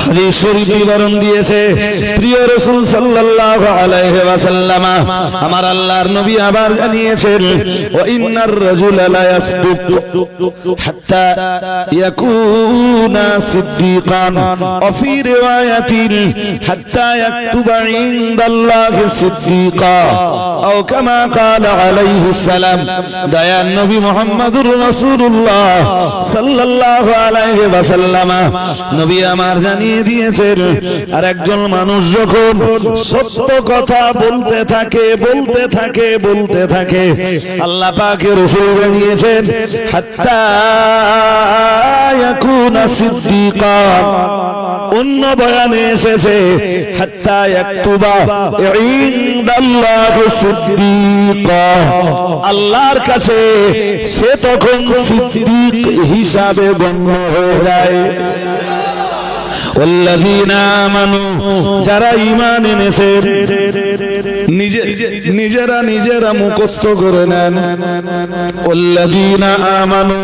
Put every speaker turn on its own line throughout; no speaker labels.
হাদিস শরীফ বিবরণ দিয়েছে প্রিয় রাসূল সাল্লাল্লাহু আলাইহি ওয়াসাল্লাম আমার আল্লাহর নবী আবার জানিয়েছেন ওয়া ইন্নার রাজুলা লা ইয়াসদুক হাত্তা ইয়াকুনা সিদ্দিকান ওয়া ফি রিওয়ায়াতিন হাত্তা ইয়াকতুবা ইনদাল্লাহি সিদ্দিকা আও কামা ক্বালা আলাইহিস সালাম। দয়ার নবী মুহাম্মদুর রাসূলুল্লাহ সাল্লাল্লাহু আলাইহি ওয়াসাল্লাম নবী আমার জানিয়ে দিয়েছেন আর একজন মানুষ যখন সত্য কথা বলতে থাকে আল্লাহ পাকের রাসূল জানিয়েছেন হাত্তা ইয়াকুনা সিদ্দিকা। অন্য বয়ানে এসেছে হাত্তা ইয়াকতুবা ইনদাল্লাহি সিদ্দিকা, আল্লাহর কাছে সে তখন সিদ্দিক হিসাবে গণ্য হয়ে যায়। ওয়াল্লাযীনা আমানু, যারা ঈমান এনেছে নিজেরা মুখস্থ করে নেন। ওয়াল্লাযীনা আমানু,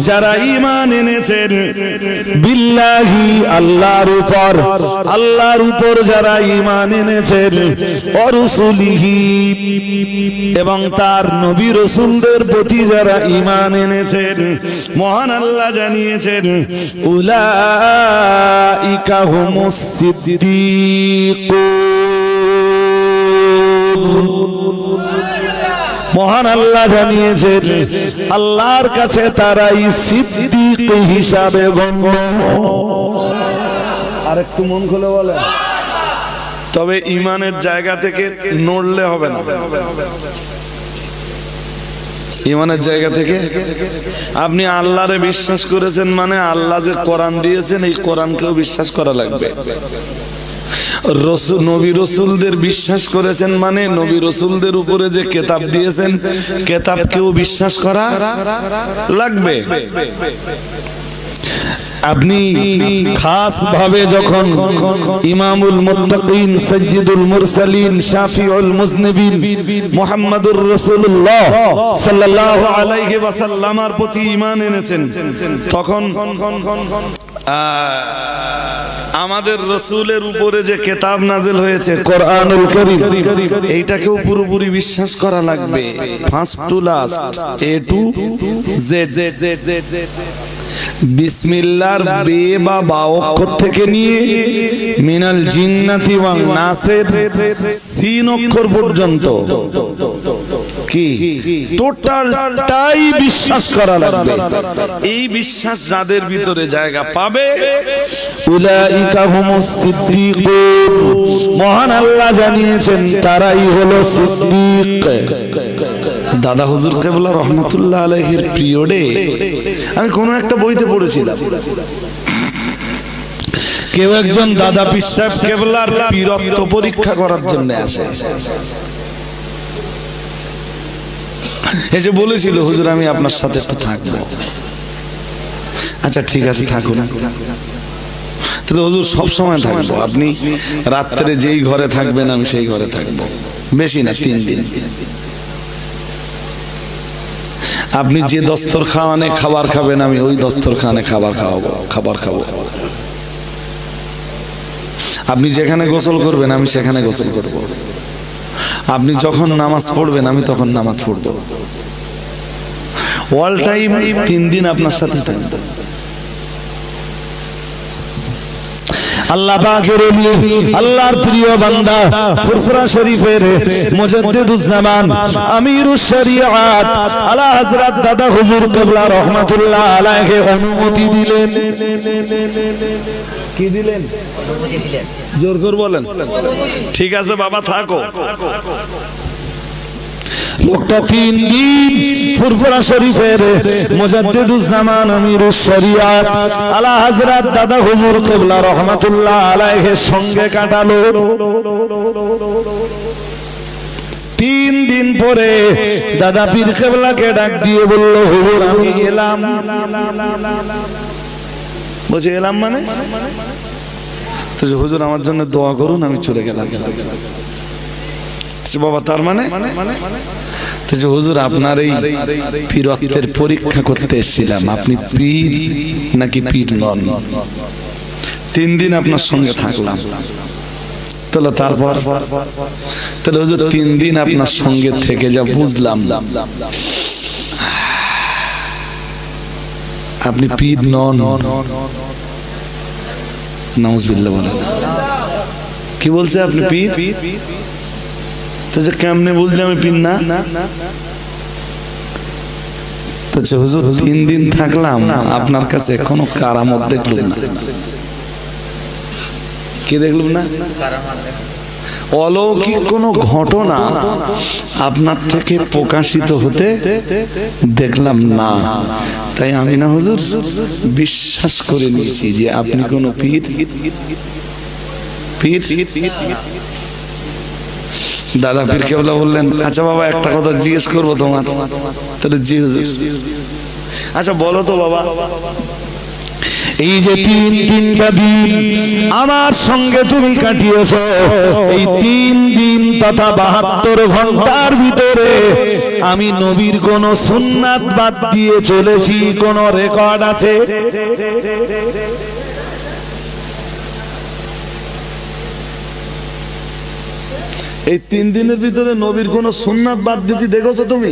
যারা ঈমান এনেছেন বিল্লাহি, আল্লাহর উপর যারা ঈমান এনেছেন ওয়া রাসূলিহি, এবং তার নবী রাসূলদের প্রতি যারা ঈমান এনেছেন, মহান আল্লাহ জানিয়েছেন উলাইকা হুমুস সিদ্দীকুন। মহান আল্লাহ জানিয়েছেন আল্লাহর কাছে তারাই সিদ্দিক হিসাবে গণ্য। আর একটু মন খুলে বলেন। তবে ঈমানের জায়গা থেকে নড়লে হবে না। ঈমানের জায়গা থেকে আপনি আল্লাহরে বিশ্বাস করেছেন মানে আল্লাহ যে কোরআন দিয়েছেন এই কোরআনকেও বিশ্বাস করা লাগবে। নবী রাসূলদের বিশ্বাস করেছেন মানে নবী রাসূলদের উপরে যে কিতাব দিয়েছেন কিতাবকেও বিশ্বাস করা লাগবে। আপনি খাস ভাবে যখন ইমামুল মুত্তাকিন সাইয়্যিদুল মুরসালিন শাফিউল মুজনিবিন মুহাম্মাদুর রাসূলুল্লাহ সাল্লাল্লাহু আলাইহি ওয়াসাল্লামের প্রতি ঈমান এনেছেন তখন আমাদের রাসূলের উপরে যে কিতাব নাযিল হয়েছে কোরআনুল কারীম এইটাকেও পুরোপুরি বিশ্বাস করা লাগবে। First to last, A to Z. বিসমিল্লাহর বে বা বা অক্ষর থেকে নিয়ে মিনাল জিন্নাতি ওয়ান নাসের সিন অক্ষর পর্যন্ত কি টোটালটাই বিশ্বাস করা লাগবে। এই বিশ্বাস যাদের ভিতরে জায়গা পাবে উলাইকা হুমুস সিদ্দিকুন, মহান আল্লাহ জানিয়েছেন তারাই হলো সিদ্দিক। দাদা হুজুর কেবলা রহমাতুল্লাহ আলাইহির পিরিয়ডে আমি কোন একটা বইতে পড়েছিলাম কেউ একজন দাদা পীর সাহেব কেবলার পীরত্ব পরীক্ষা করার জন্য আসে, এসে বলেছিল হুজুর আমি আপনার সাথে একটু থাকবো। আচ্ছা ঠিক আছে থাকুন। তাহলে হুজুর সব সময় থাকবো, আপনি রাত্রে যেই ঘরে থাকবেন আমি সেই ঘরে থাকবো, বেশি না 3 দিন। আপনি যে দস্তরখানে খাবার খাবেন আমি ওই দস্তরখানে খাবার খাবো। আপনি যেখানে গোসল করবেন আমি সেখানে গোসল করব। আপনি যখন নামাজ পড়বেন আমি তখন নামাজ পড়ব। অল টাইম 3 দিন আপনার সাথে থাকবো। আল্লাহ পাকের ওলি আল্লাহর প্রিয় বান্দা ফুরফুরা শরীফের মুজাদ্দিদুজ জামান আমিরুশ শরিয়াত আলা হযরত দাদা হুজুর কিবলা রাহমাতুল্লাহ আলাইহি অনুমতি দিলেন। কি দিলেন? অনুমতি দিলেন। জোর করে বলেন। ঠিক আছে বাবা থাকো। লোকটা 3 দিন ফুরফুরা শরীফের মুজাদ্দিদুজ জামান আমিরুশ শরিয়াত আলা হযরত দাদা হুজুর কিবলা রাহমাতুল্লাহ আলাইহির সঙ্গে কাটালো। 3 দিন পরে দাদা পীর কিবলাকে ডাক দিয়ে বলল হুজুর আমি এলাম। বলছে এলাম মানে? তো হুজুর আমার জন্য দোয়া করুন, আমি চলে গেলাম। বাবা তার মানে হুজুর আপনার এই পীরত্বের পরীক্ষা করতে এসেছিলাম, আপনি পীর নাকি পীর নন। 3 দিন আপনার সঙ্গে থাকলাম, তাহলে তারপর তাহলে হুজুর 3 দিন আপনার সঙ্গে থেকে যা বুঝলাম আপনি পীর নন। নাউজুবিল্লাহ বলেন। কি বলছে আপনি পীর? তো যে কেমনে বুঝলে আমি পীর না? তো হুজুর 3 দিন থাকলাম, আপনার কাছে কোনো কারামত দেখলাম না। কি দেখলাম না? অলৌকিক কোনো ঘটনা আপনার থেকে প্রকাশিত হতে দেখলাম না। তাই আমি না হুজুর বিশ্বাস করে নিয়েছি যে আপনি কোনো পীর। দাদা পীর কেবলা বললেন, আচ্ছা বাবা একটা কথা জিজ্ঞেস করবো তোমার। তাহলে জি হুজুর। আচ্ছা বলো তো বাবা, এই যে 3টা দিন আমার সঙ্গে তুমি কাটিয়েছো, এই 3 দিন তথা 72 ঘন্টার ভিতরে আমি নবীর কোন সুন্নাত বাদ দিয়ে চলেছি, কোন রেকর্ড আছে? এই 3 দিনের ভিতরে নবীর কোন সুন্নাত বাদ দিয়েছি দেখেছো তুমি?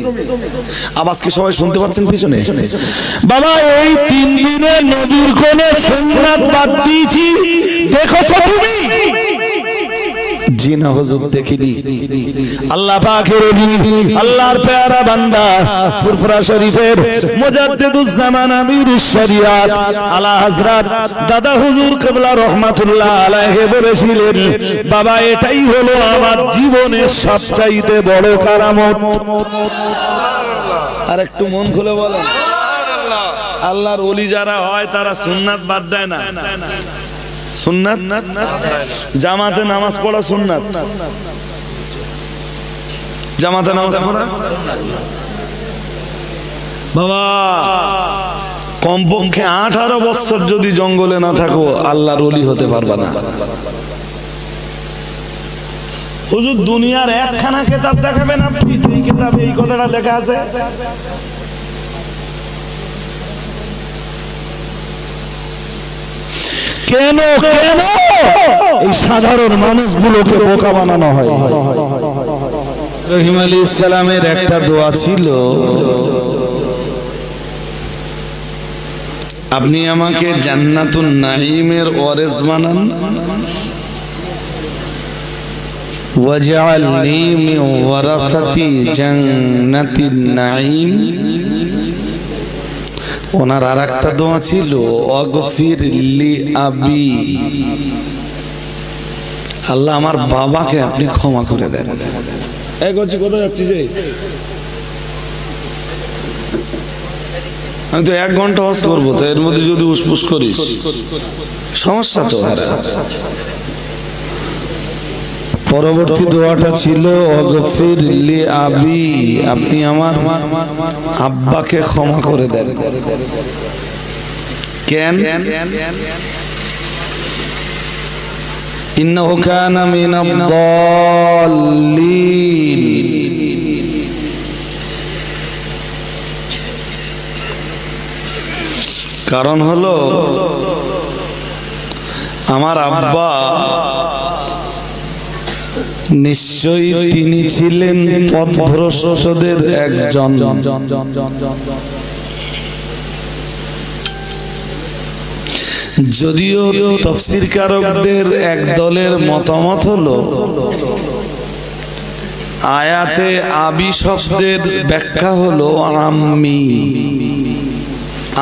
আওয়াজ কি সবাই শুনতে পাচ্ছেন পিছনে? বাবা এই 3 দিনে নবীর কোন সুন্নাত বাদ দিয়েছি দেখেছো তুমি? জি না হুজুর দেখিনি। আল্লাহ পাকের ওলি, আল্লাহর প্যারা বান্দা, ফুরফুরা শরীফের মুজাদ্দিদুজ জামান আমিরুশ শরিয়াত আলা হযরত দাদা হুজুর কিবলা রাহমাতুল্লাহ আলাইহি বলেছিলেন, বাবা এটাই হলো আমার জীবনের সবচাইতে বড় কারামত। আর একটু মন খুলে বলেন, আল্লাহর ওলি যারা হয় তারা সুন্নাত বাদ দেয় না। সুন্নাত জামাতে নামাজ পড়া সুন্নাত, জামাতে নামাজ পড়া। বাবা কমপক্ষে 18 বছর যদি জঙ্গলে না থাকো আল্লাহর ওলি হতে পারবা না। হুজুর দুনিয়ার একখানা কিতাব দেখাবেন আপনি, এই কিতাবে এই কথাটা লেখা আছে? কেন কেন এই সাধারণ মানুষগুলোকে বোকা বানানো হয়? রহিম আলী ইসলামের একটা দোয়া ছিল, আপনি আমাকে জান্নাতুন নাঈমের ওয়ারিস বানান, ওয়াজআলনি মিন ওয়ারাসাতি জান্নাতিন নাঈম। ওনার আর একটা দোয়া ছিল, ওয়াগফির লি আবি, আল্লাহ আমার বাবাকে আপনি ক্ষমা করে দেন। আমি তো 1 ঘন্টা ওয়াজ করবো, তো এর মধ্যে যদি উসপুস করিস সমস্যা তো। পরবর্তী দোয়াটা ছিল, ওয়াগফির লি আবি, আপনি আমার আব্বাকে ক্ষমা করে দেন। কেন? ইন্নাহু কানা মিনাদ দাল্লিন, কারণ হলো আমার আব্বা নিশ্চয়ই তিনি ছিলেন পথভ্রষ্টদের একজন। যদিও তাফসীরকারকদের এক দলের মতামত হলো আয়াতে আবি শব্দের ব্যাখ্যা হলো আম্মি,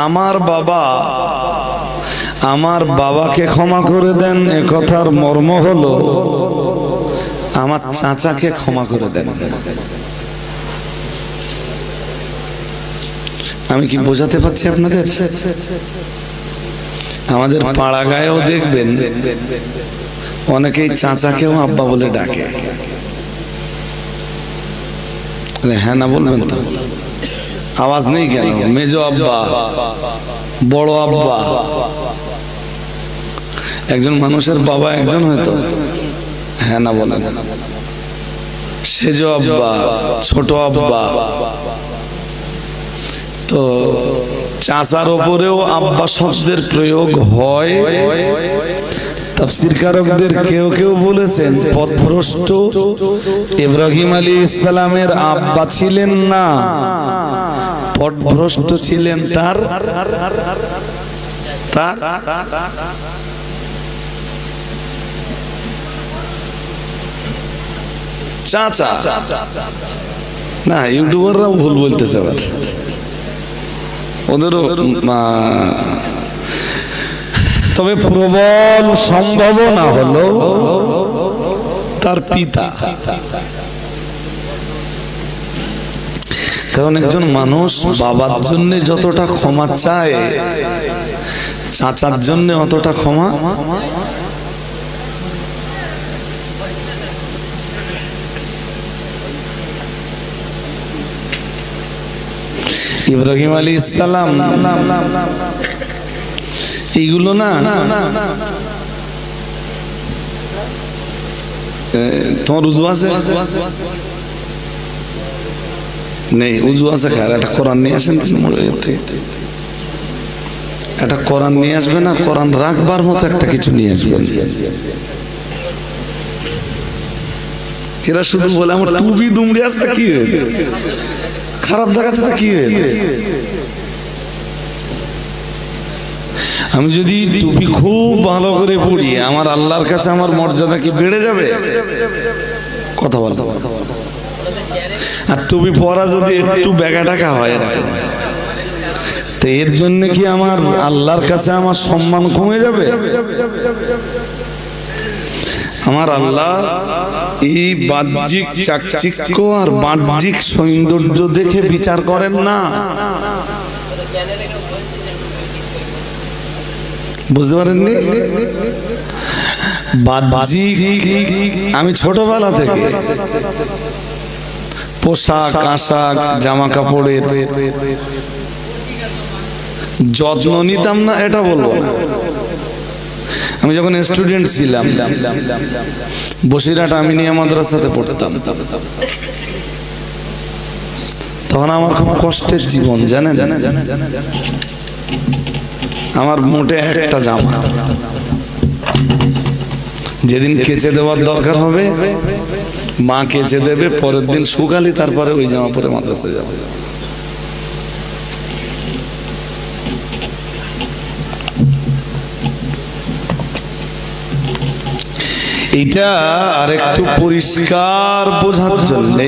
আমার বাবা, আমার বাবাকে ক্ষমা করে দেন। এ কথার মর্ম হলো আমার চাচাকে ক্ষমা করে দেন। আমি কি বোঝাতে পারছি আপনাদের? আমাদের পাড়া গায়েও দেখবেন অনেকেই চাচাকেও আব্বা বলে ডাকে। হ্যাঁ না বলবেন তো? আওয়াজ নেই কেন? মেজো আব্বা, বড় আব্বা। একজন মানুষের বাবা একজন হয়তো, হ্যাঁ না বলেন? সেজো আব্বা, ছোট আব্বা। তো চাচার ওপরেও আব্বা শব্দের প্রয়োগ হয়, তাফসীরকারকদের কেউ কেউ বলেছেন পথভ্রষ্ট ইব্রাহিম আলাইহিস সালামের আব্বা ছিলেন না, পথভ্রষ্ট ছিলেন তার চাচা। না, ইউটিউবাররাও ভুল বলতেছে আবার, ওদেরও। তবে প্রবল সম্ভাবনা হলো তার পিতা, কারণ একজন মানুষ বাবার জন্য যতটা ক্ষমা চায়, চাচার জন্য অতটা ক্ষমা। ইব্রাহিম আলাইহিস সালাম এইগুলো না, তোমার উজু আছে নেই? উজু আছে, একটা কোরআন নিয়ে আসেন, একটা কোরআন নিয়ে আসবেন, আর কোরআন রাখবার মতো একটা কিছু নিয়ে আসবেন। এরা শুধু বলে আমার টুপি দুমড়ে আসতে কি হয়েছে, খারাপ দেখাচ্ছে তা কি হয়েছে? আমি যদি টুপি খুব ভালো করে পড়ি, আমার আল্লাহর কাছে আমার মর্যাদা কি বেড়ে যাবে? কথা বলতে, আর টুপি পরা যদি একটু বেগা টাকা হয়, তো এর জন্য কি আমার আল্লাহর কাছে আমার সম্মান কমে যাবে? আমার আল্লাহ এই বাহ্যিক চাকচিক্য আর বাহ্যিক সৌন্দর্য দেখে বিচার করেন না। বুঝতে পারেননি? বাহ্যিক, আমি ছোটবেলা থেকে পোশাক আশাক জামা কাপড়ের যত্ন নিতাম না, এটা বলবো না। আমি যখন স্টুডেন্ট ছিলাম, বসিরহাট আমিনিয়া মাদ্রাসাতে পড়তাম, তখন আমার খুব কষ্টের জীবন, জানেন? আমার মোটে একটা জামা, যেদিন কেচে দেওয়ার দরকার হবে মা কেচে দেবে, পরের দিন শুকালি তারপরে ওই জামা পরে মাদ্রাসায় যাবে। এইটা আরেকটু পরিষ্কার বোঝার জন্য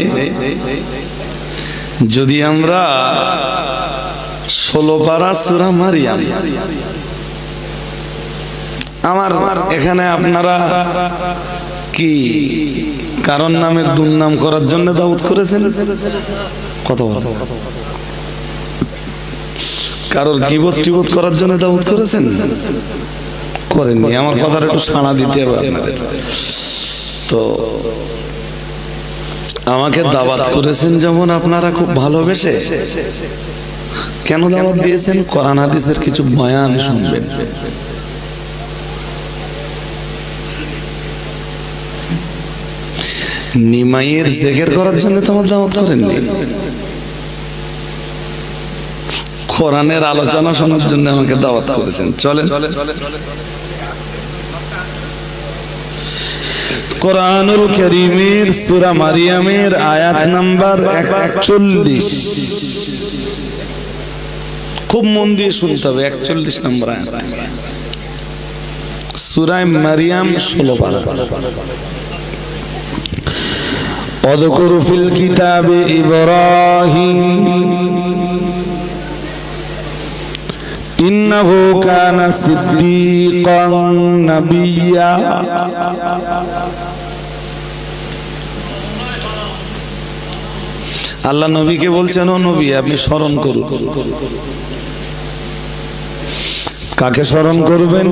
যদি আমরা 16 পারা সূরা মারিয়াম, আমার এখানে আপনারা কি কারণ নামে দুর্নাম করার জন্য দাওয়াত করেছেন? কত ভালো, কারোর গীবত টিবত করার জন্য দাওয়াত করেছেন? করেননি। আমার কথাটা একটু সাড়া দিতে হবে আপনাদের। তো আমাকে দাওয়াত করেছেন যেমন আপনারা খুব ভালোবেসে, কেন দাওয়াত দিয়েছেন? কোরআন হাদিসের কিছু বয়ান শুনবেন। নিমাইয়ের জিকির করার জন্য তোমার দাওয়াত করেননি, কোরআনের আলোচনা শোনার জন্য আমাকে দাওয়াত করেছেন। চলেন, কোরআনুল কারীমের সূরা মারিয়ামের আয়াত নাম্বার 41, খুব মন দিয়ে শুনতে হবে। 41 নম্বর আয়াত, সূরা মারিয়াম 16 পারা। ওয়াযকুরু ফিল কিতাবে ইব্রাহিম ইন্নাহু কানা সিদ্দীকান নাবিয়্যা। আল্লাহ নবীকে বলছেন, ও নবী আপনি স্মরণ করুন। কাকে স্মরণ করবেন?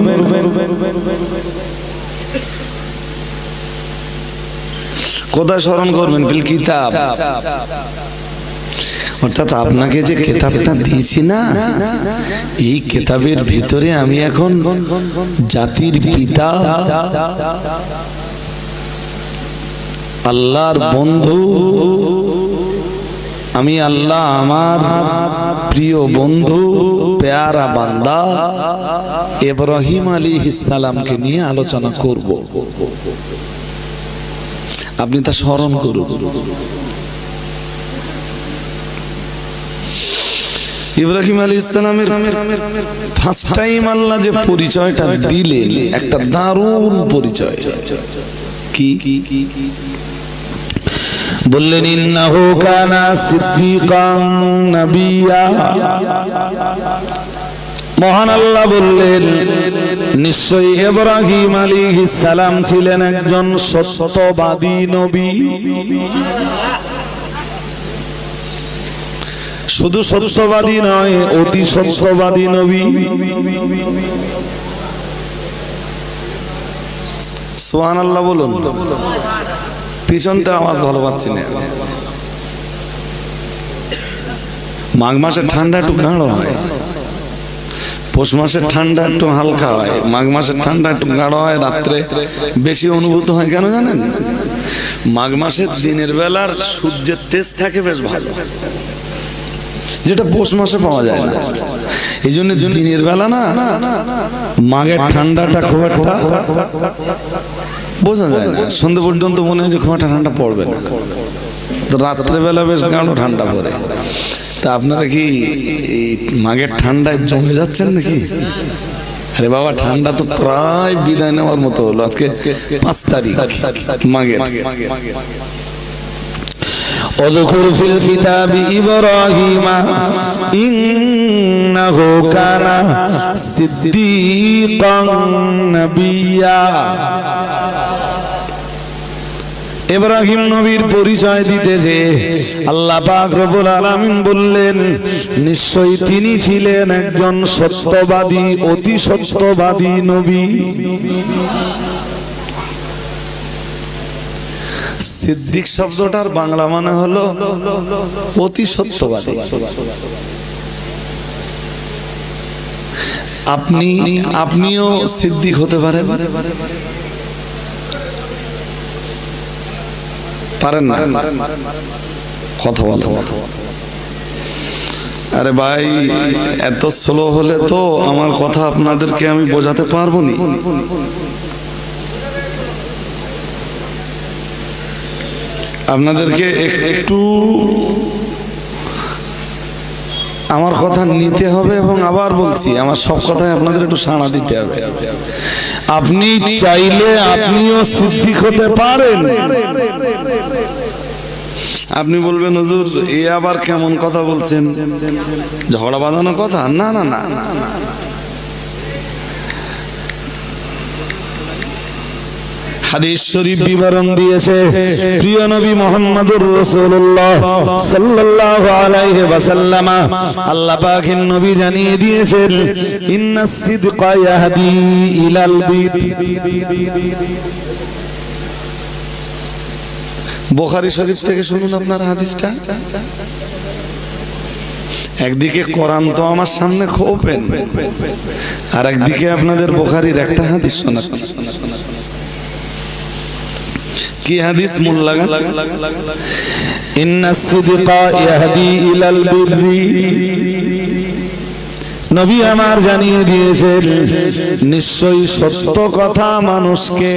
কোথায় স্মরণ করবেন? বিল কিতাব, অর্থাৎ আপনাকে যে কিতাবটা দিয়েছি না, এই কিতাবের ভিতরে আমি এখন জাতির পিতা, আল্লাহর বন্ধু আমি আল্লাহ আমার প্রিয় বন্ধু প্যারা বান্দা ইব্রাহিম আলাইহিস সালামকে নিয়ে আলোচনা করব। আপনি তা স্মরণ করুন। ইব্রাহিম আলাইহিস সালামের ফার্স্ট টাইম আল্লাহ যে পরিচয়টা দিলেন, একটা দারুণ পরিচয়। কি বললেন? ইন্নাহু কানা সিদ্দিকান নাবিয়্যা। মহান আল্লাহ বললেন, নিশ্চয়ই ইব্রাহিম আলাইহিস সালাম ছিলেন একজন সত্যবাদী নবী। শুধু সত্যবাদী নয়, অতি সত্যবাদী নবী। সুবহানাল্লাহ বলুন। পিছনটা আওয়াজ ভালো পাচ্ছি না। মাঘ মাসের ঠান্ডা একটু গাঢ় হয়, পৌষ মাসের ঠান্ডা একটু হালকা হয়, মাঘ মাসের ঠান্ডা একটু গাঢ় হয়, রাত্রে বেশি অনুভূত হয়। কেন জানেন? মাঘ মাসের দিনের বেলার সূর্যের তেজ থাকে বেশ ভালো, যেটা পৌষ মাসে পাওয়া যায় না। এই জন্য দিনের বেলা না মাঘের ঠান্ডাটা খুব একটা বোঝা যায় না, সন্ধ্যে পর্যন্ত মনে হয় যে খুব একটা ঠান্ডা পড়বে না, তো রাত্রেবেলা বেশ গাঢ় ঠান্ডা পড়ে। তা আপনারা কি এই মাঘের ঠান্ডায় জমে যাচ্ছেন নাকি? আরে বাবা, ঠান্ডা তো প্রায় বিদায় নেওয়ার মতো হলো। আজকে 5 তারিখ মাঘের। ওয়াযকুর ফিল কিতাবি ইব্রাহিম ইন্নাহু কানা সিদ্দিকান নাবিয়্যা। ইব্রাহিম নবীর পরিচয় দিতে যে আল্লাহ পাক রব্বুল আলামিন বললেন, নিশ্চয়ই তিনি ছিলেন একজন সত্যবাদী, অতি সত্যবাদী নবী। সিদ্দিক শব্দটার বাংলা মানে হলো অতি সত্যবাদী। আপনিও সিদ্দিক হতে পারেন, পারেন না? কথা বলতে। আরে ভাই, এত স্লো হলে তো আমার কথা আপনাদেরকে আমি বোঝাতে পারবো না। আপনাদেরকে একটু আমার কথা নিতে হবে, এবং আবার বলছি, আমার সব কথায় আপনাদের একটু সাড়া দিতে হবে। আপনি চাইলে আপনিও সিদ্দিক হতে পারেন। আপনি বলবেন, হুজুর এ আবার কেমন কথা বলছেন, ঝগড়া বাঁধানো কথা? না না না, হাদিস শরীফ বিবরণ দিয়েছে প্রিয় নবী মুহাম্মদুর রাসূলুল্লাহ সাল্লাল্লাহু আলাইহি ওয়াসাল্লাম। আল্লাহ পাকের নবী জানিয়ে দিয়েছেন, ইন্নাস সিদকা ইয়াহদি ইলাল বির। বুখারী শরীফ থেকে শুনুন আপনারা হাদিসটা। একদিকে কোরআন তো আমার সামনে খোপেন, আর একদিকে আপনাদের বুখারীর একটা হাদিস শোনাচ্ছি। কি হাদিস? মূল লাগা। ইন্নাস সিদকা ইয়াহদি ইলাল বিররি। নবী আমার জানিয়ে দিয়েছেন, নিশ্চয়ই সত্য কথা মানুষকে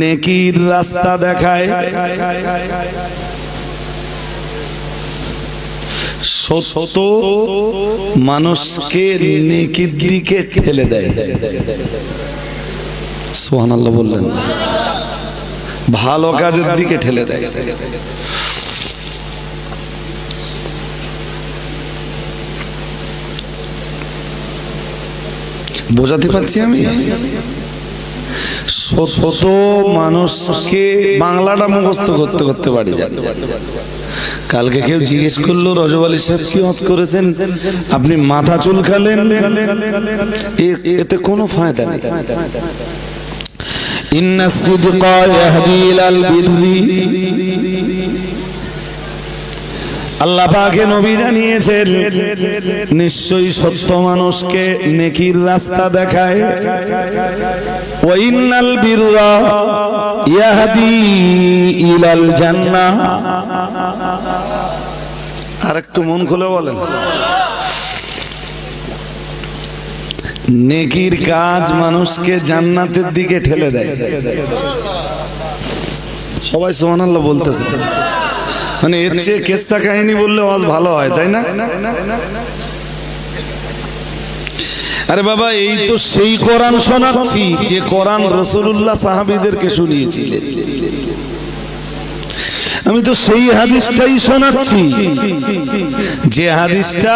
নেকির রাস্তা দেখায়। সত্য মানুষকে নেকির দিকে ঠেলে দেয়। সুবহানাল্লাহ বললেন, ভালো কাজের দিকে ঠেলে দেয়। বোঝাতে পারছি আমি? সত্য মানুষকে, বাংলাটা মুখস্থ করতে করতে বাড়ি যান। কালকে কেউ জিজ্ঞেস করলো, রজব আলী সাহেব কি ওয়াজ করেছেন, আপনি মাথা চুলকালেন, এতে কোনো ফায়দা নেই। ইন্নাস সিদকা ইয়াহদি ইলাল বিররি। আল্লাহ পাকে নবী জানিয়েছেন নিশ্চয়ই সত্য মানুষকে নেকির রাস্তা দেখায় ওয়া ইন্নাল বিররা ইয়াহদি ইলাল জান্নাহ। আরেকটু মন খুলে বলেন, নেকির কাজ মানুষকে জান্নাতের দিকে ঠেলে দেয়। সবাই সুবহানাল্লাহ বলতেছে, মানে এর চেয়ে কিসসা কাহিনী বললে আওয়াজ ভালো হয়, তাই না? আরে বাবা, এই তো সেই কোরআন শোনাচ্ছি যে কোরআন রাসূলুল্লাহ সাহাবীদেরকে শুনিয়েছিলেন। আমি তো সেই হাদিসটাই শোনাচ্ছি যে হাদিসটা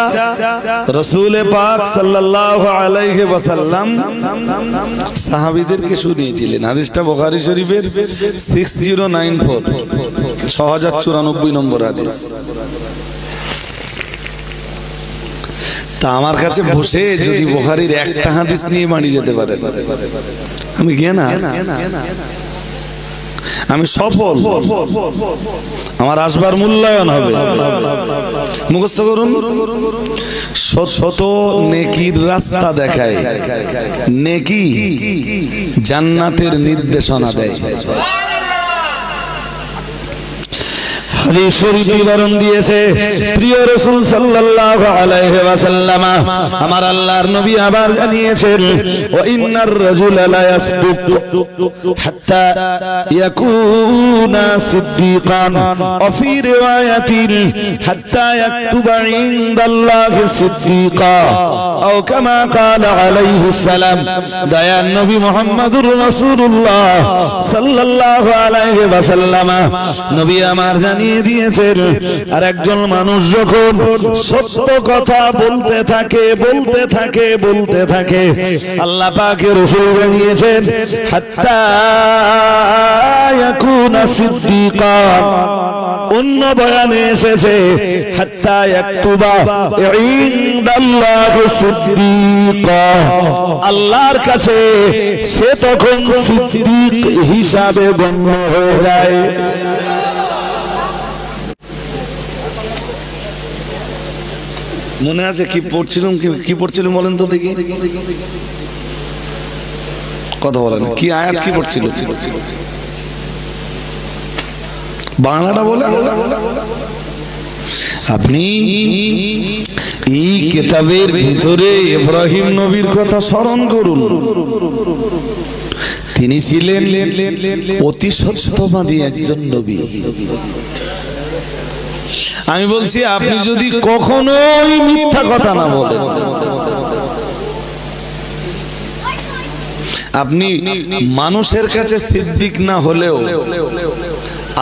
রাসূল পাক সাল্লাল্লাহু আলাইহি ওয়াসাল্লাম সাহাবীদেরকে শুনিয়েছিলেন। হাদিসটা বুখারী শরীফের 6094 6094 নম্বর হাদিস। তা আমার কাছে বসে যদি বুখারীর একটা হাদিস নিয়ে বাড়ি যেতে পারে, আমি গিয়ে না, আমি সফল, আমার আসবার মূল্যায়ন হবে। মুখস্থ করুন, শত নেকির রাস্তা দেখায়, নেকি জান্নাতের নির্দেশনা দেয়। হাদিস শরীফ বিবরণ দিয়েছে প্রিয় রাসূল সাল্লাল্লাহু আলাইহি ওয়াসাল্লাম, আমার আল্লাহর নবী আবার জানিয়েছেন ওয়া ইন্নার রাজুলা লা ইয়াসদুক হাত্তা ইয়াকুনা সিদ্দিকান ওয়া ফি রিওয়ায়াতিন হাত্তা ইয়াকতুবা ইনদাল্লাহি সিদ্দিকা আও কামা ক্বালা আলাইহিস সালাম। দয়ার নবী মুহাম্মদুর রাসূলুল্লাহ সাল্লাল্লাহু আলাইহি ওয়াসাল্লাম নবী আমার জানিয়ে দিয়েছেন, আর একজন মানুষ যখন সত্য কথা বলতে থাকে আল্লাহ পাকের রাসূল জানিয়েছেন হাত্তা ইয়াকুনা সিদ্দিকা। অন্য বয়ানে এসেছে হাত্তা ইয়াকতুবা ইনদাল্লাহি সিদ্দিকা, আল্লাহর কাছে সে তখন সিদ্দিক হিসাবে গণ্য হয়ে যায়। মনে আছে কি পড়ছিলাম বলেন তো দেখি, কথা বলেন, কি আয়াত কি পড়ছিল? বাংলাটা বলে আপনি এই কিতাবের ভিতরে ইব্রাহিম নবীর কথা স্মরণ করুন। তিনি ছিলেন অতি সত্যবাদী একজন নবী। আমি বলছি আপনি যদি কখনোই মিথ্যা কথা না বলেন, আপনি মানুষের কাছে সিদ্দিক না হলেও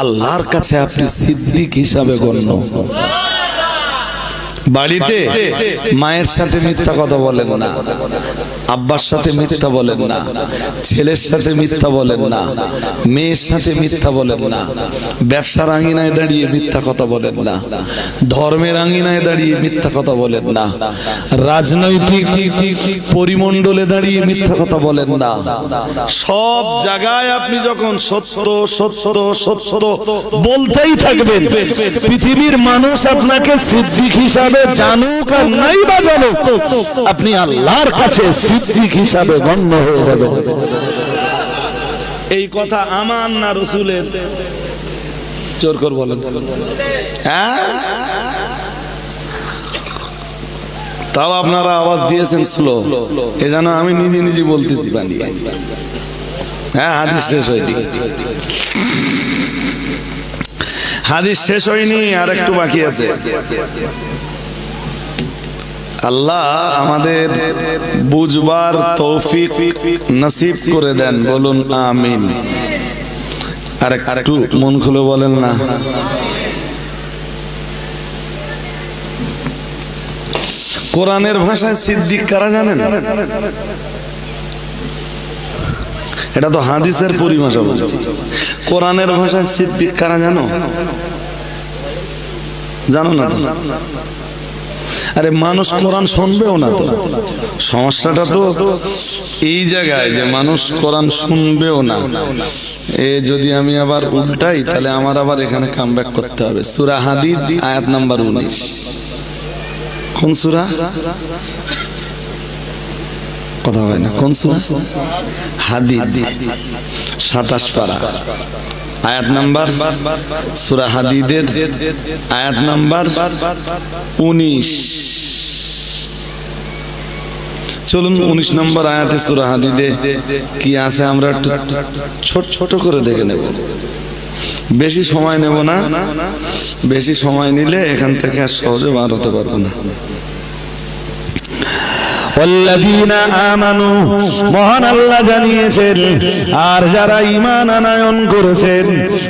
আল্লাহর কাছে আপনি সিদ্দিক হিসাবে গণ্য। বাড়িতে মায়ের সাথে মিথ্যা কথা বলেন না, আব্বার সাথে মিথ্যা বলেন না, ছেলের সাথে মিথ্যা বলেন না, মেয়ের সাথে মিথ্যা বলেন না, ব্যবসার আঙিনায় দাঁড়িয়ে মিথ্যা কথা বলেন না, ধর্মের আঙিনায় দাঁড়িয়ে মিথ্যা কথা বলেন না, রাজনৈতিক পরিমণ্ডলে দাঁড়িয়ে মিথ্যা কথা বলেন না। সব জায়গায় আপনি যখন সত্য সত্য সত্য বলতেই থাকবেন, পৃথিবীর মানুষ আপনাকে সিদ্দিক হিসাবে জানুক আর নাই বা জানুক, আপনি আল্লাহর কাছে সিদ্দিক হিসাবে গণ্য হয়ে যাবেন। এই কথা আমার না রাসূলের? জোর করে বলেন। হ্যাঁ, তাও আপনারা আওয়াজ দিয়েছেন স্লো, এজন্য আমি নিজে বলতেছি বানিয়ে। হ্যাঁ, হাদিস শেষ হয়নি, হাদিস শেষ হয়নি, আর একটু বাকি আছে। আল্লাহ আমাদের বুঝবার তৌফিক নসিব করে দেন, বলুন আমিন। আর একটু মন খুলে বলেন না। কোরআনের ভাষায় সিদ্দিক কারা জানেন? এটা তো হাদিসের পরিভাষা বলছি। কোরআনের ভাষায় সিদ্দিক কারা জানো? জানো না তো? আরে মানুষ কোরআন শুনবেও না তো, সমস্যাটা তো এই জায়গায় যে মানুষ কোরআন শুনবেও না। যদি আমি আবার উল্টাই তাহলে আমার আবার এখানে কামব্যাক করতে হবে। সূরা হাদীদ আয়াত নাম্বার 19। কোন সূরা? কথা হয় না। কোন সূরা? হাদীদ 27 পারা আয়াত নাম্বার, সূরা হাদীদের আয়াত নাম্বার 19। চলুন 19 নম্বর আয়াতে সূরা হাদীদে কি আছে আমরা একটু ছোট ছোট করে দেখে নেব। বেশি সময় নেব না, বেশি সময় নিলে এখান থেকে আর সহজে বার হতে পারবো না। ওয়াল্লাযীনা আমানু, মহান আল্লাহ জানিয়েছেন আর যারা ঈমান আনয়ন করেছেন,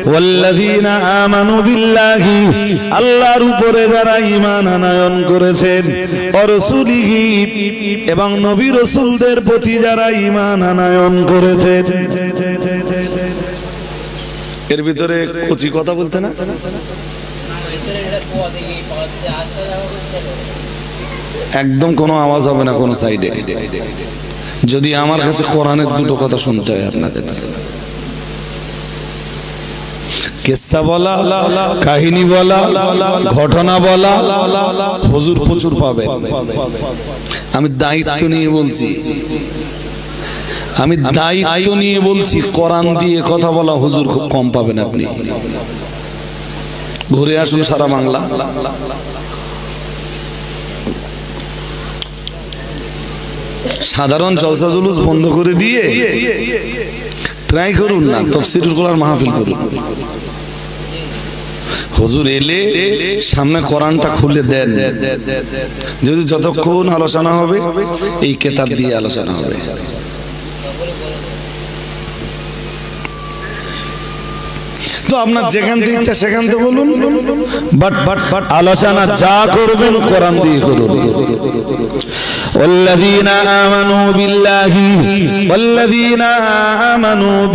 ওয়াল্লাযীনা আমানু বিল্লাহি, আল্লাহর উপরে যারা ঈমান আনয়ন করেছেন, ওয়া রাসূলিহি, এবং নবী রাসূলদের প্রতি যারা ঈমান আনয়ন করেছেন। এর ভিতরে কচি কথা বলতে না, একদম কোনো আওয়াজ হবে না কোনো সাইডে। যদি আমার কাছে কোরআনের দুটো কথা শুনতে হয় আপনাদের, কিসসা বলা, কাহিনী বলা, ঘটনা বলা, হুজুর প্রচুর পাবে। আমি দায়িত্ব নিয়ে বলছি, আমি দায়িত্ব নিয়ে বলছি, কোরআন দিয়ে কথা বলা হুজুর খুব কম পাবেন আপনি। ঘুরে আসুন সারা বাংলা, সাধারণ জলসা জুলুস বন্ধ করে দিয়ে ট্রাই করুন না, তাফসীরুল কোরআন মাহফিল করুন। হুজুর এলে সামনে কোরআনটা খুলে দেন, যদি যতক্ষণ আলোচনা হবে এই কিতাব দিয়ে আলোচনা হবে। তো আপনার যেখান থেকে ইচ্ছা সেখান থেকে বলুন, বাট আলোচনা যা করবেন কোরআন দিয়ে করুন। والذين آمنوا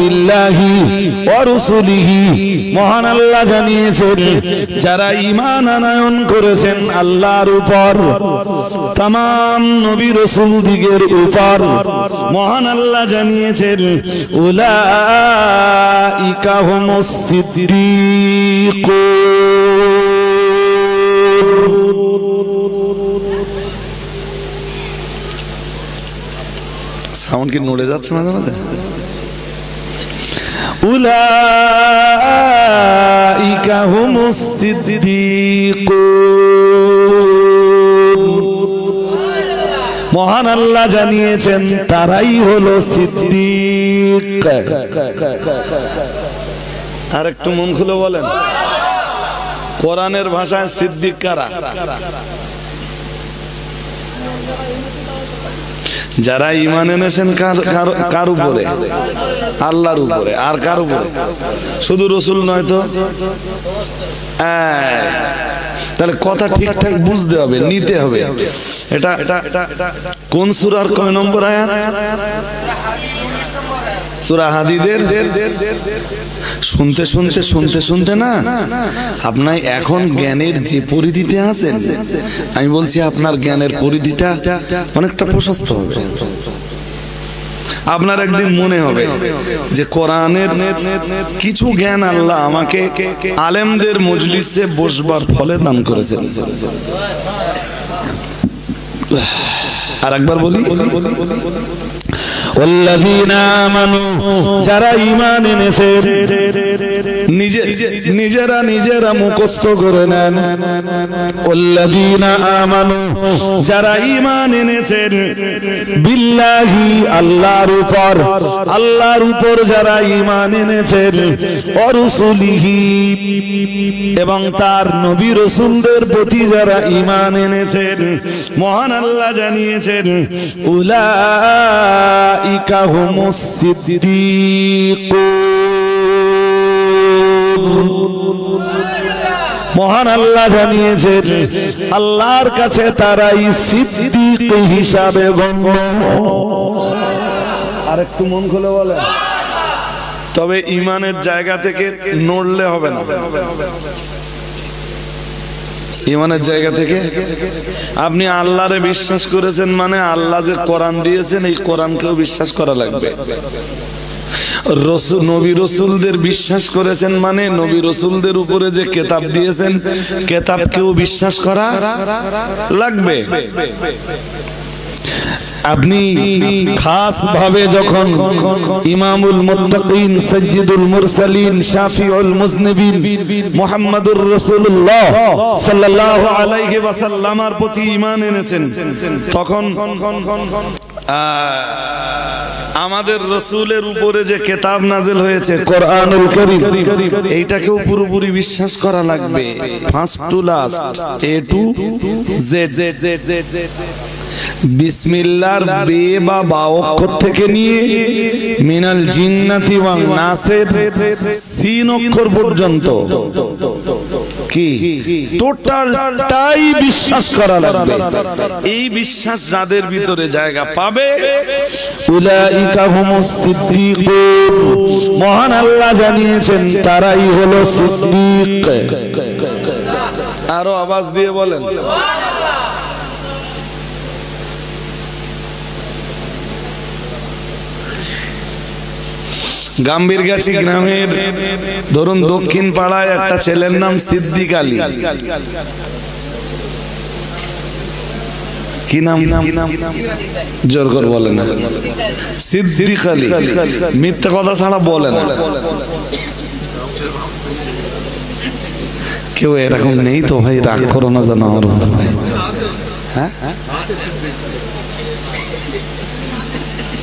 بالله ورسله, মহান আল্লাহ জানিয়েছেন যারা ঈমান আনয়ন করেছেন আল্লাহর উপর, तमाम নবী রাসূল দিগের উপর, মহান আল্লাহ জানিয়েছেন উলাইকা হুমুস সিদ্দিকুন। সাউন্ড কি নড়ে যাচ্ছে মাঝে মাঝে? উলাইকা হুমুস সিদ্দিকুন, মহান আল্লাহ জানিয়েছেন তারাই হলো সিদ্দিক। আর একটু মন খুলে বলেন, কোরআনের ভাষায় সিদ্দিক কারা? যারা ঈমান এনেছেন কার উপরে? আল্লাহর উপরে। আর কার উপরে? শুধু রাসূল নয় তো? তাহলে কথা ঠিকঠাক বুঝতে হবে, নিতে হবে। এটা কোন সূরার কয় নম্বর আয়াত? সূরা হাদীদের। শুনতে শুনতে শুনতে শুনতে না আপনার এখন জ্ঞানের যে পরিধিতে আছেন, আমি বলছি আপনার জ্ঞানের পরিধিটা অনেকটা প্রশস্ত হবে। আপনার একদিন মনে হবে যে কোরআনের কিছু জ্ঞান আল্লাহ আমাকে আলেমদের মজলিসে বসবার ফলে দান করেছেন। আর একবার বলি, ওয়াল্লাযীনা আমানু, যারা ঈমান এনেছেন, নিজেরা মুখস্থ করে নেন। ওয়াল্লাযীনা আমানু, যারা ঈমান এনেছেন, বিল্লাহি, আল্লাহর উপর যারা ঈমান এনেছেন, ওয়া রাসূলিহি, এবং তার নবী রাসূলদের প্রতি যারা ঈমান এনেছেন, মহান আল্লাহ জানিয়েছেন উলাইকা হুমুস সিদ্দিকুন। মহান আল্লাহ জানিয়েছেন আল্লাহর কাছে তারাই সিদ্দিক হিসাবে গণ্য। আর একটু মন খুলে বলে, তবে ঈমানের জায়গা থেকে নড়লে হবে না। ইমানের জায়গা থেকে আপনি আল্লাহরে বিশ্বাস করেছেন মানে আল্লাহ যে কোরআন দিয়েছেন এই কোরআনকেও বিশ্বাস করা লাগবে। নবী রসুলদের বিশ্বাস করেছেন মানে নবী রসুলদের উপরে যে কেতাব দিয়েছেন কেতাবকেও বিশ্বাস করা লাগবে। আপনি খাস ভাবে যখন ইমামুল মুত্তাকিন সাইয়্যিদুল মুরসালিন শাফিউল মুজনিবিন মুহাম্মাদুর রাসূলুল্লাহ সাল্লাল্লাহু আলাইহি ওয়াসাল্লামের প্রতি ঈমান এনেছেন, তখন আমাদের রাসূলের উপরে যে কিতাব নাযিল হয়েছে কোরআনুল কারীম এইটাকেও পুরোপুরি বিশ্বাস করা লাগবে, first to last, A to Z. বিসমিল্লাহর বে বা বা অক্ষর থেকে নিয়ে মিনাল জিন্নাতি ওয়ান নাসের সিন অক্ষর পর্যন্ত কি টোটালটাই বিশ্বাস করা লাগবে। এই বিশ্বাস যাদের ভিতরে জায়গা পাবে উলাইকা হুমুস সিদ্দিকুন, মহান আল্লাহ জানিয়েছেন তারাই হলো সিদ্দিক। আরো আওয়াজ দিয়ে বলেন গাম্ভীরগাছি গ্রামের ধরুন দক্ষিণ পাড়ায় একটা ছেলের নাম সিদ্দিক আলী। কি নাম? জোর করে বলে না, সিদ্দিক আলী। মিথ্যা কথা ছাড়া বলে না। কেউ এরকম নেই তো ভাই? রাগ করো না জানো আমার ভাই। হ্যাঁ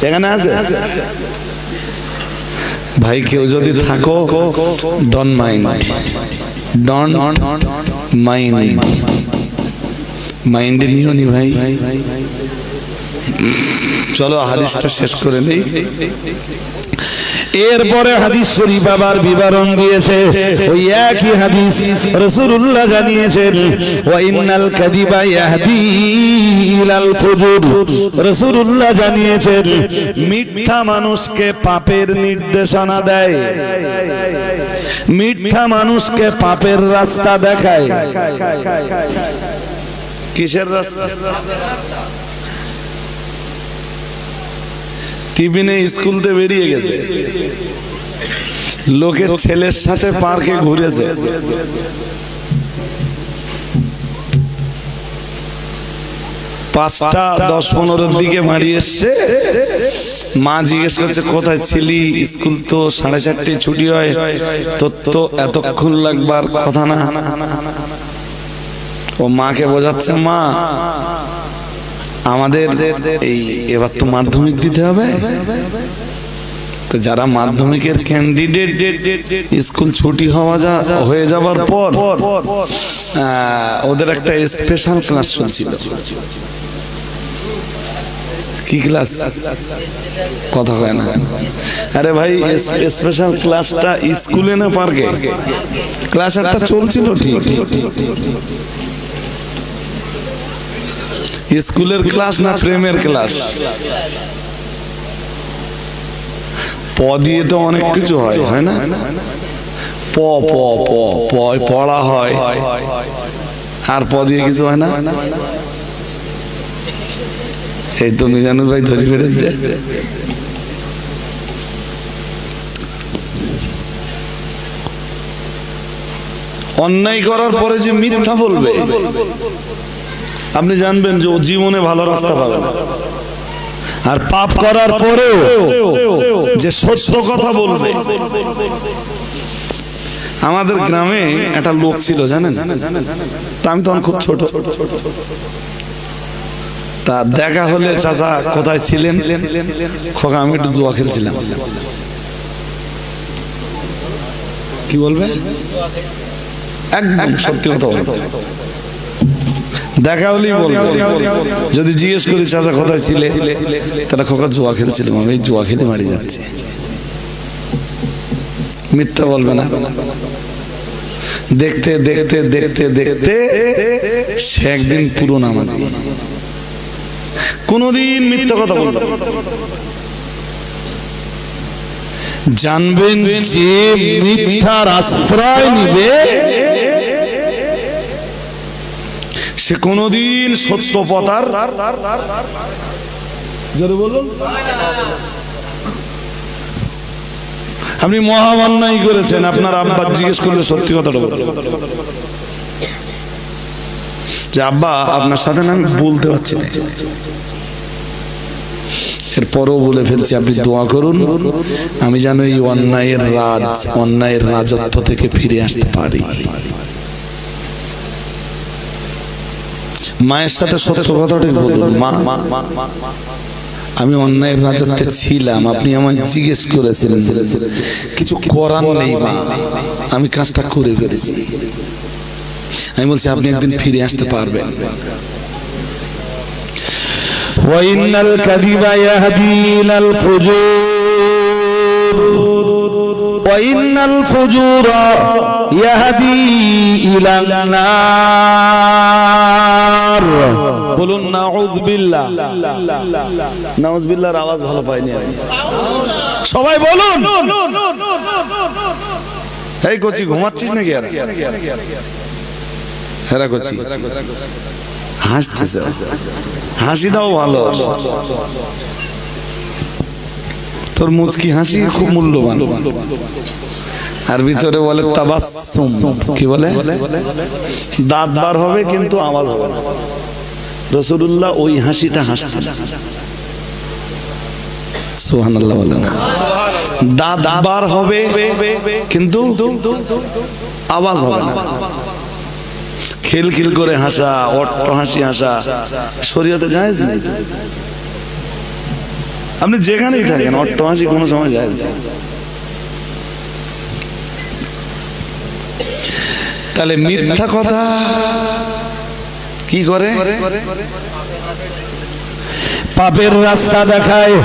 এখানে আছে ভাই, কেউ যদি থাকো ডন মাইন্ড, ডন মাইন্ড, মাইন্ডে নিও নি ভাই। চলো হাদিসটা শেষ করে নেই। এরপরে হাদিস শরীফ আবার বিবরণ দিয়েছে, ওই একই হাদিস রাসূলুল্লাহ জানিয়েছেন ওয়া ইন্নাল কাযিবা ইয়াহদি ইলাল ফুজুর। রাসূলুল্লাহ জানিয়েছেন মিথ্যা মানুষকে পাপের নির্দেশনা দেয়, মিথ্যা মানুষকে পাপের রাস্তা দেখায়। কিসের রাস্তা? টিফিনে স্কুলতে বেরিয়ে গেছে, লোকের ছেলের সাথে পার্কে ঘুরেছে, 5টা 10-15 দিকে বাড়ি এসছে। মা জিজ্ঞেস করছে কোথায় ছিলি? স্কুল তো 4:30 ছুটি হয়, তোর তো এতক্ষণ লাগবার কথা না। ও মাকে বোঝাচ্ছে, মা আমাদের এই এবার তো মাধ্যমিক দিতে হবে, তো যারা মাধ্যমিকের ক্যান্ডিডেট স্কুল ছুটি হয়ে যাবার পর ওদের একটা স্পেশাল ক্লাস চলছিল। কি ক্লাস? কথা হয় না। আরে ভাই স্পেশাল ক্লাসটা স্কুলে না পার্কে? ক্লাস একটা চলছিল ঠিক, স্কুলের ক্লাস না প্রেমের ক্লাস? প দিয়ে তো অনেক কিছু হয়, হয় না? প প প প পড়া হয়, আর প দিয়ে কিছু হয় না? এই তো মিজানুর ভাই ধরে ফেলেছে। অন্যায় করার পরে যে মিথ্যা বলবে, আপনি জানবেন যে ও জীবনে ভালো রাস্তা পাবে না। আর পাপ করার পরেও যে সত্য কথা বলবে। আমাদের গ্রামে একটা লোক ছিল জানেন, আমি তখন খুব ছোট, তা দেখা হলে চাচা কোথায় ছিলেন? খোকা আমি একটু জুয়া খেলছিলাম। কি বলবে? একদম সত্যি কথা বলবে। দেখা হলেই বলবে। যদি জিজ্ঞেস করি চাচা কোথায় ছিলে, তারা খোকা জুয়া খেলছিলাম, আমি জুয়া খেলে মারি যাচ্ছি। মিথ্যা বলবে না। দেখতে দেখতে দেখতে দেখতে সে একদিন পুরো নামাজি, কোনদিন মিথ্যা কথা বলবে। জানবেন যে মিথ্যার আশ্রয় নিবে সে কোনদিন সত্য পথার জোরে বলুন। আপনি মহা অন্যায় করেছেন, আপনার আব্বা জিজ্ঞেস করলে সত্যি কথাটা বলবেন যে আব্বা আপনার সাথে না আমি বলতে পারছি না, এরপরও বলে ফেলছি, আপনি দোয়া করুন আমি যেন এই অন্যায়ের রাজত্ব থেকে ফিরে আসতে পারি। মায়ের সাথে সত্য কথাটাই বলুন, মা আমি অন্যায়ের রাজত্বে ছিলাম, আপনি আমায় জিজ্ঞেস করেছিলেন, কিছু করার নেই মা, আমি কাজটা করে ফেলেছি। আমি বলছি আপনি একদিন ফিরে আসতে পারবেন। وَإِنَّ الْكَذِبَ يَهْدِي إِلَى الْفُجُورِ وَإِنَّ الْفُجُورَ يَهْدِي إِلَى النَّارِ বলুন নাউযু বিল্লাহ। নাউযু বিল্লাহর আওয়াজ ভালো পাইনি সবাই বলুন। এই কচি ঘুমাচ্ছিস নাকি? হেরা কচি হাসতেছে, হাসিটাও ভালো, তোর মুচকি হাসি খুব মূল্যবান। আর ভিতরে বলে তাবাসসুম, কি বলে? দাঁত বার হবে কিন্তু আওয়াজ হবে না। রাসূলুল্লাহ ওই হাসিটা হাসতেন, সুবহানাল্লাহ বলে না। দাঁত বার হবে কিন্তু আওয়াজ হবে না। খিলখিল করে হাসা, অট্ট হাসি হাসা শরীয়তে জায়েজ নেই। আপনি যেখানেই থাকেন অট্ট হাসি কোনো সময় জায়েজ নেই। তাহলে মিথ্যা কথা কি করে? পাপের রাস্তা দেখায়।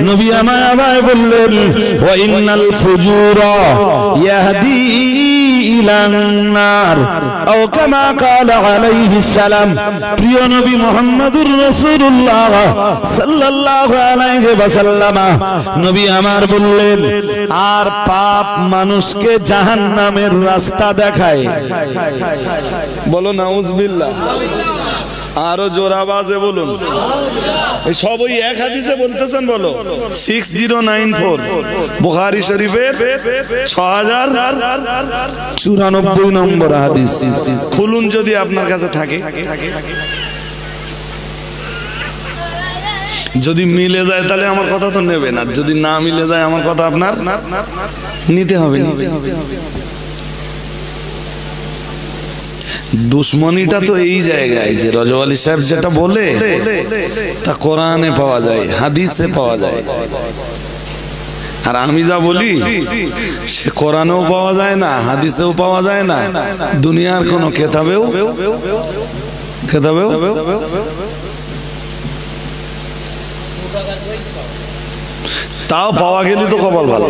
নবী আমায় বললেন ওয়া ইন্নাল ফুজুরা ইয়াহদি ইলান নার আও কামা ক্বালা আলাইহিস সালাম। প্রিয় নবী মুহাম্মদুর রাসূলুল্লাহ সাল্লাল্লাহু আলাইহি ওয়াসাল্লাম নবী আমার বললেন, আর পাপ মানুষকে জাহান্নামের রাস্তা দেখায়। বলো নাউযু বিল্লাহ। আরো জোর আওয়াজে বলুন। এই সব ওই এক হাদিসে বলতেছেন, বলো 6094 বুখারী শরীফের 6094 নম্বর হাদিস। খুলুন যদি আপনার কাছে থাকে, যদি মিলে যায় তাহলে আমার কথা তো নেবেন, আর যদি না মিলে যায় আমার কথা আপনার নিতে হবে। দুশ্মনীটা তো এই জায়গায় যে রজব আলী সাহেব যেটা বলে তা কোরআনে পাওয়া যায়, হাদিসে পাওয়া যায়। আর আমি যা বলি সে কোরআনেও পাওয়া যায় না, হাদিসেও পাওয়া যায় না, দুনিয়ার কোনো কেতাবেও তাও পাওয়া গেলে তো কপাল ভালো।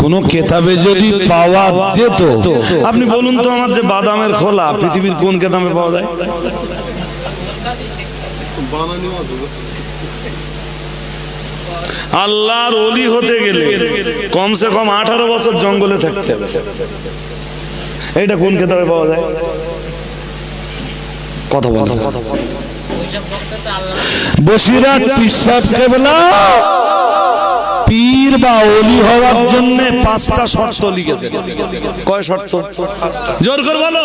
কোন কেতাবে যদি পাওয়া যেত, আপনি বলুন তো আমার যে বাদামের খোলা পৃথিবীর কোন কেতাবে পাওয়া যায়? আল্লাহর ওলি হতে গেলে কমসে কম 18 বছর জঙ্গলে থাকতে হবে। এটা কোন কেতাবে পাওয়া যায়? কথা বলো। বসিরহাট পীর সাহেব কেবলা পীর বা ওলি হওয়ার জন্য 5টা শর্ত লিখেছে। কয় শর্ত? জোর করে বলো।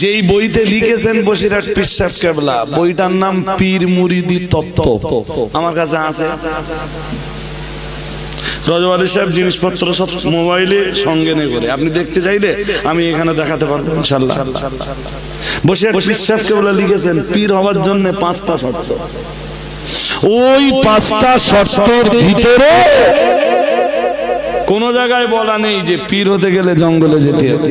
যেই বইতে লিখেছেন বসিরহাট পীর সাহেব কেবলা, বইটার নাম পীর মুরিদি তত্ত্ব, আমার কাছে আছে। রজব আলী সাহেব জিনিসপত্র সব মোবাইলে সঙ্গে নিয়ে করে, আপনি দেখতে চাইলে আমি এখানে দেখাতে পারবো ইনশাআল্লাহ। বসিরহাট পীর সাহেব কেবলা লিখেছেন পীর হওয়ার জন্য 5টা শর্ত। ওই 5টা শর্তের ভিতরে কোন জায়গায় বলা নেই যে পীর হতে গেলে জঙ্গলে যেতে হবে।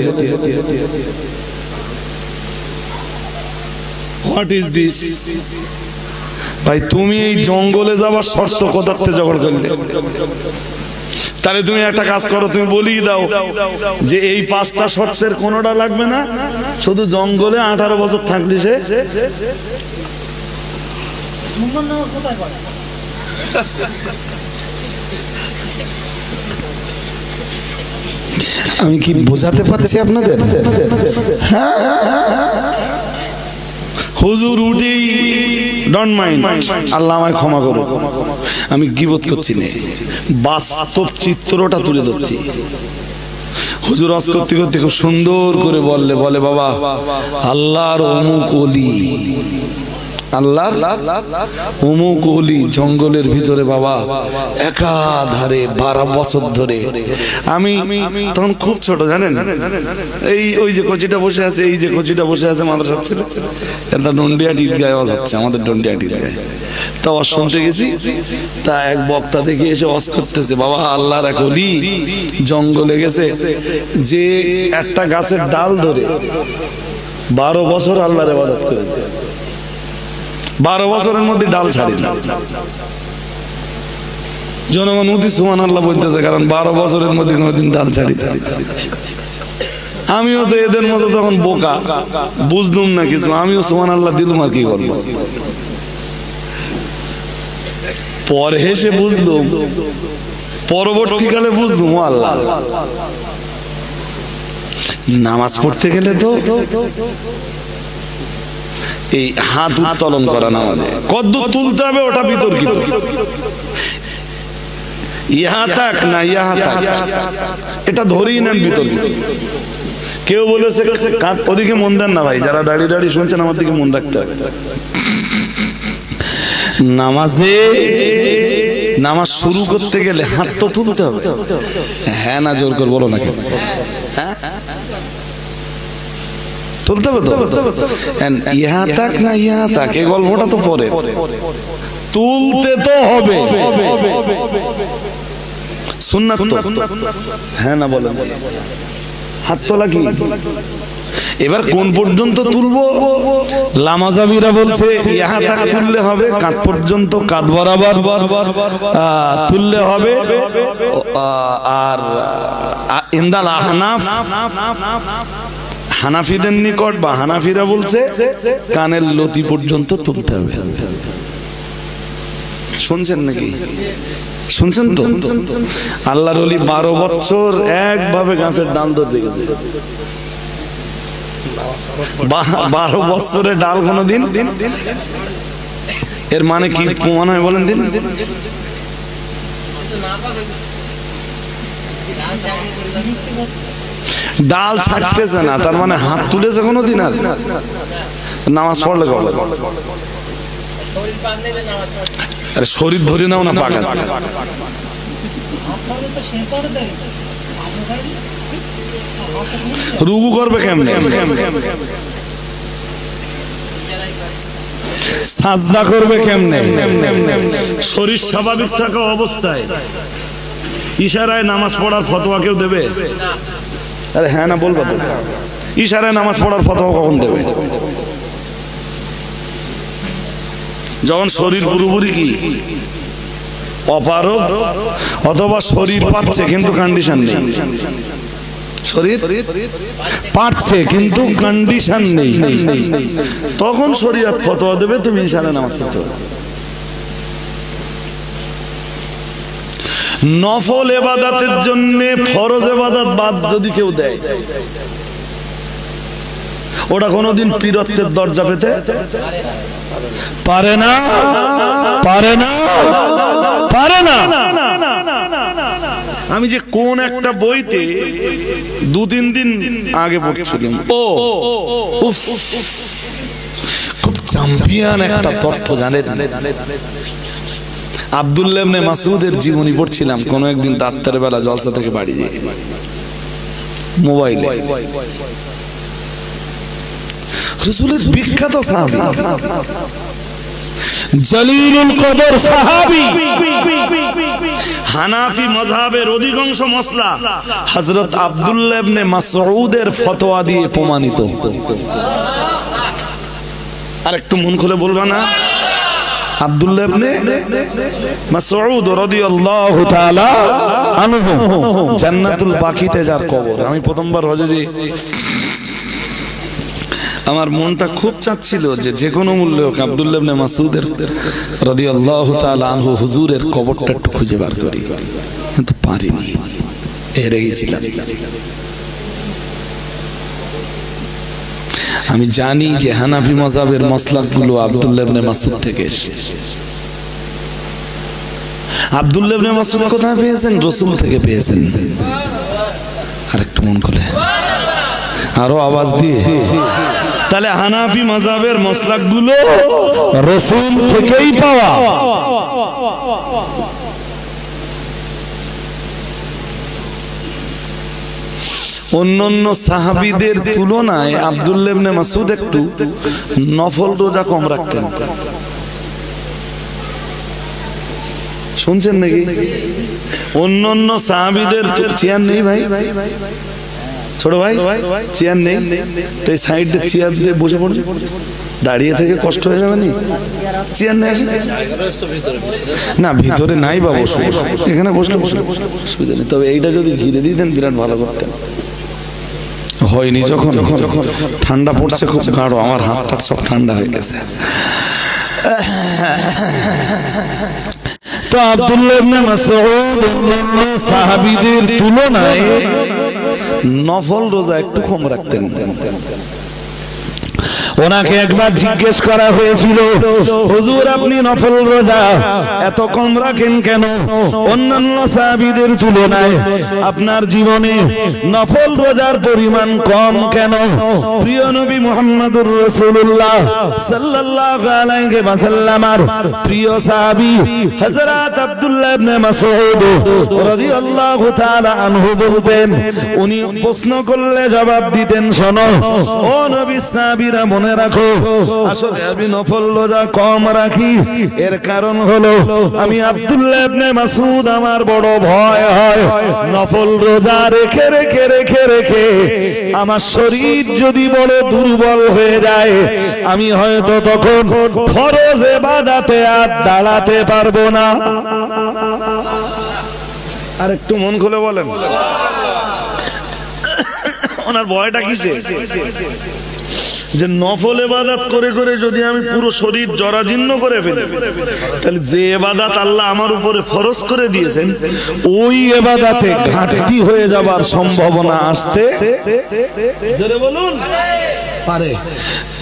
What is this? ভাই তুমি এই জঙ্গলে যাবার শর্ত কোথাতে জোগাড় করলে? তাহলে তুমি একটা কাজ করো, তুমি বলিয়ে দাও যে এই 5টা শর্তের কোনোটা লাগবে না, শুধু জঙ্গলে 18 বছর থাকলে সে আমি কি বোঝাতে পারছি আপনাদের? হুজুর উঠি, ডোন্ট মাইন্ড, আল্লাহ আমায় ক্ষমা করুন, আমি গীবত করছি না, বাস্তব চিত্রটা তুলে ধরছি। হুজুর ওয়াজ করতে করতে খুব সুন্দর করে বলে বাবা, আল্লাহর অমুক ওলি, আল্লাহর অমুক ওলি জঙ্গলের ভিতরে বাবা একাধারে 12 বছর ধরে। আমি তখন খুব ছোট, জানেন, ওই যে কোচিটা বসে আছে, এই যে কোচিটা বসে আছে মাদ্রাসার ছেলে, এটা ডন্ডিয়া ঈদগাহে ওয়াজ হচ্ছে, আমাদের ডন্ডিয়া ঈদগাহে। তা ওয়াজ শুনতে গেছি, তা এক বক্তা দেখে এসে ওয়াজ করতেছে, বাবা আল্লাহর এক ওলি জঙ্গলে গেছে, যে একটা গাছের ডাল ধরে 12 বছর আল্লাহর ইবাদত করেছে, 12 বছরের মধ্যে ডাল ছাড়ি না। জনগণ উঠি সুবহানাল্লাহ বলতেছে, কারণ 12 বছরের মধ্যে কোনোদিন ডাল ছাড়ি। আমিও তো এদের মতো তখন বোকা, বুঝলুম না কিছু, আমিও সুবহানাল্লাহ দিলুম, আর কি করবো। পরে হেসে বুঝলুম, পরবর্তীকালে বুঝলুম আল্লাহ, নামাজ পড়তে গেলে তো এই হাত উত্তোলন করা নামাজে কদ্দূর তুলতে হবে ওটা বিতর্কিত, ইহা তাক না ইহা তাক, এটা ধরেই নেন বিতর্কিত। কেউ বলেছে ওদিকে মন দেন না ভাই, যারা দাঁড়িয়ে দাঁড়িয়ে শুনছেন আমার দিকে মন রাখতে হবে। নামাজ শুরু করতে গেলে হাত তো তুলতে হবে, হ্যাঁ না জোর করে বলো না, হ্যাঁ তুলতে হবে তো, ইহা তাক না ইহা তাক, এই গল্পটা তো পরে, তুলতে তো হবে, সুন্নাত তো, হ্যাঁ না বলেন, হাত তোলা কি? এবার কোন পর্যন্ত তুলবো? লামাজাবিরা বলছে ইহা তাক তুললে হবে, কাঁধ পর্যন্ত, কাঁধ বরাবর তুললে হবে। আর ইনদাল আহনাফ, হানাফিদের নিকট বা হানাফিরা বলছে কানের লতি পর্যন্ত তুলতে হবে। শুনছেন নাকি? শুনছেন তো? আল্লাহর ওলি 12 বছর একভাবে গাছের ডাল ধরে রেখেছে, 12 বছরের ডাল কোনদিন, এর মানে কি প্রমাণ হয় বলেন দিন? ডাল ছাড়তেছে না, তার মানে হাত তুলেছে কোনদিন? আর নামাজ পড়লে কবে? আরে শরীর ধরে নাও না, পাক আছে, রুকু করবে কেমনে, সাজদা করবে কেমনে, শরীর স্বাভাবিক থাকা অবস্থায় ইশারায় নামাজ পড়ার ফতোয়া কেউ দেবে? আরে হ্যাঁ না বলবা তো, ইশারায় নামাজ পড়ার ফতোয়া কখন দেবে? যখন শরীর পুরোপুরি কি অপারগ, অথবা শরীর পাচ্ছে কিন্তু কন্ডিশন নেই, শরীর পাচ্ছে কিন্তু কন্ডিশন নেই, তখন শরীয়ত ফতোয়া দেবে তুমি ইশারায় নামাজ পড়তে হবে। নফল ইবাদতের জন্য ফরজ ইবাদত বাদ যদি কেউ দেয়, ওটা কোনদিন পীরত্বের দরজা পেতে পারে না, পারে না, পারে না। আমি যে কোন একটা বইতে 2-3 দিন আগে পড়ছিলাম, খুব চ্যাম্পিয়ন একটা তথ্য জানেন, আব্দুল্লাহ ইবনে মাসউদের জীবনী পড়ছিলাম কোন একদিন রাতের বেলা জলসা থেকে বাড়ি যেয়ে মোবাইলে। রাসূলের বিখ্যাত সাহাবী, জলিলুল কদর সাহাবী, হানাফি মাযহাবের অধিকাংশ মাসলা হযরত আব্দুল্লাহ ইবনে মাসউদের ফতোয়া দিয়ে প্রমাণিত। আর একটু মন খুলে বলবা না? আব্দুল্লাহ ইবনে মাসউদ রাদিয়াল্লাহু তাআলা আনহু, জান্নাতুল বাকিতে যার কবর। আমি প্রথমবার হজে আমার মনটা খুব চাচ্ছিল যে কোনো মূল্যে হোক আব্দুল্লাহ ইবনে মাসউদের রাদিয়াল্লাহু তাআলা আনহু হুজুরের কবরটা একটু খুঁজে বার করি, কিন্তু পারিনি। হেরে গেছিলাম। আমি জানি যে হানাফি মাযহাবের মাসলাকগুলো আব্দুল্লাহ ইবনে মাসউদ থেকে এসেছে। আব্দুল্লাহ ইবনে মাসউদ কোথায় পেয়েছেন? রাসূল থেকে পেয়েছেন। আরেকটু মন খুলে, আরো আওয়াজ দিয়ে। তাহলে হানাফি মাযহাবের মাসলাকগুলো রাসূল থেকেই পাওয়া। অন্যান্য সাহাবীদের তুলনায় আব্দুল্লাহ ইবনে মাসউদ একটু নফল রোজা কম রাখতেন। শুনছেন নাকি? অন্যান্য সাহাবীদের চেয়ার নেই ভাই, ছোট ভাই চেয়ার নেই, তাই সাইডে চেয়ার দিয়ে বসে পড়বে, দাঁড়িয়ে থেকে কষ্ট হয়ে যাবে না। চেয়ার নেই না, ভিতরে নাই বা বসে, এখানে বসলে সুবিধা নেই। তবে এইটা যদি ঘিরে দিতেন বিরাট ভালো করতেন। হয়নি, যখন ঠান্ডা পড়ছে খুব গাঢ়, আমার হাতটা সব ঠান্ডা হয়ে গেছে। তো আব্দুল্লাহ ইবনে মাসউদ অন্যান্য সাহাবীদের তুলনায় নফল রোজা একটু কম রাখতেন। ওনাকে একবার জিজ্ঞেস করা হয়েছিল, হুজুর আপনি নফল রোজা এত কম রাখেন কেন? অন্যান্য সাহাবীদের তুলনায় আপনার জীবনে নফল রোজার পরিমাণ কম কেন? প্রিয় নবী মুহাম্মদুর রাসূলুল্লাহ সাল্লাল্লাহু আলাইহি ওয়াসাল্লামের প্রিয় সাহাবী হযরত আব্দুল্লাহ ইবনে মাসউদ রাদিয়াল্লাহু তাআলা আনহু বলতেন, উনি প্রশ্ন করলে জবাব দিতেন, শোনো ও নবীর সাহাবীরা, মনে রাখো আসলে আমি নফল রোজা কম রাখি, এর কারণ হলো আমি আব্দুল্লাহ ইবনে মাসউদ আমার বড় ভয় হয় নফল রোজা রেখে রেখে রেখে রেখে আমার শরীর যদি বড় দুর্বল হয়ে যায়, আমি হয়তো তখন ফরজ ইবাদতে আর দাঁড়াতে পারবো না। আর একটু মন খুলে বলেন, ওনার ভয়টা কিসে? যে নফল ইবাদত করে করে যদি আমি পুরো শরীর জরাজীর্ণ করে ফেলি, তাহলে যে ইবাদত আল্লাহ আমার উপরে ফরজ করে দিয়েছেন ওই ইবাদতে ঘাটতি হয়ে যাবার সম্ভাবনা আসতে জোরে বলুন পারে।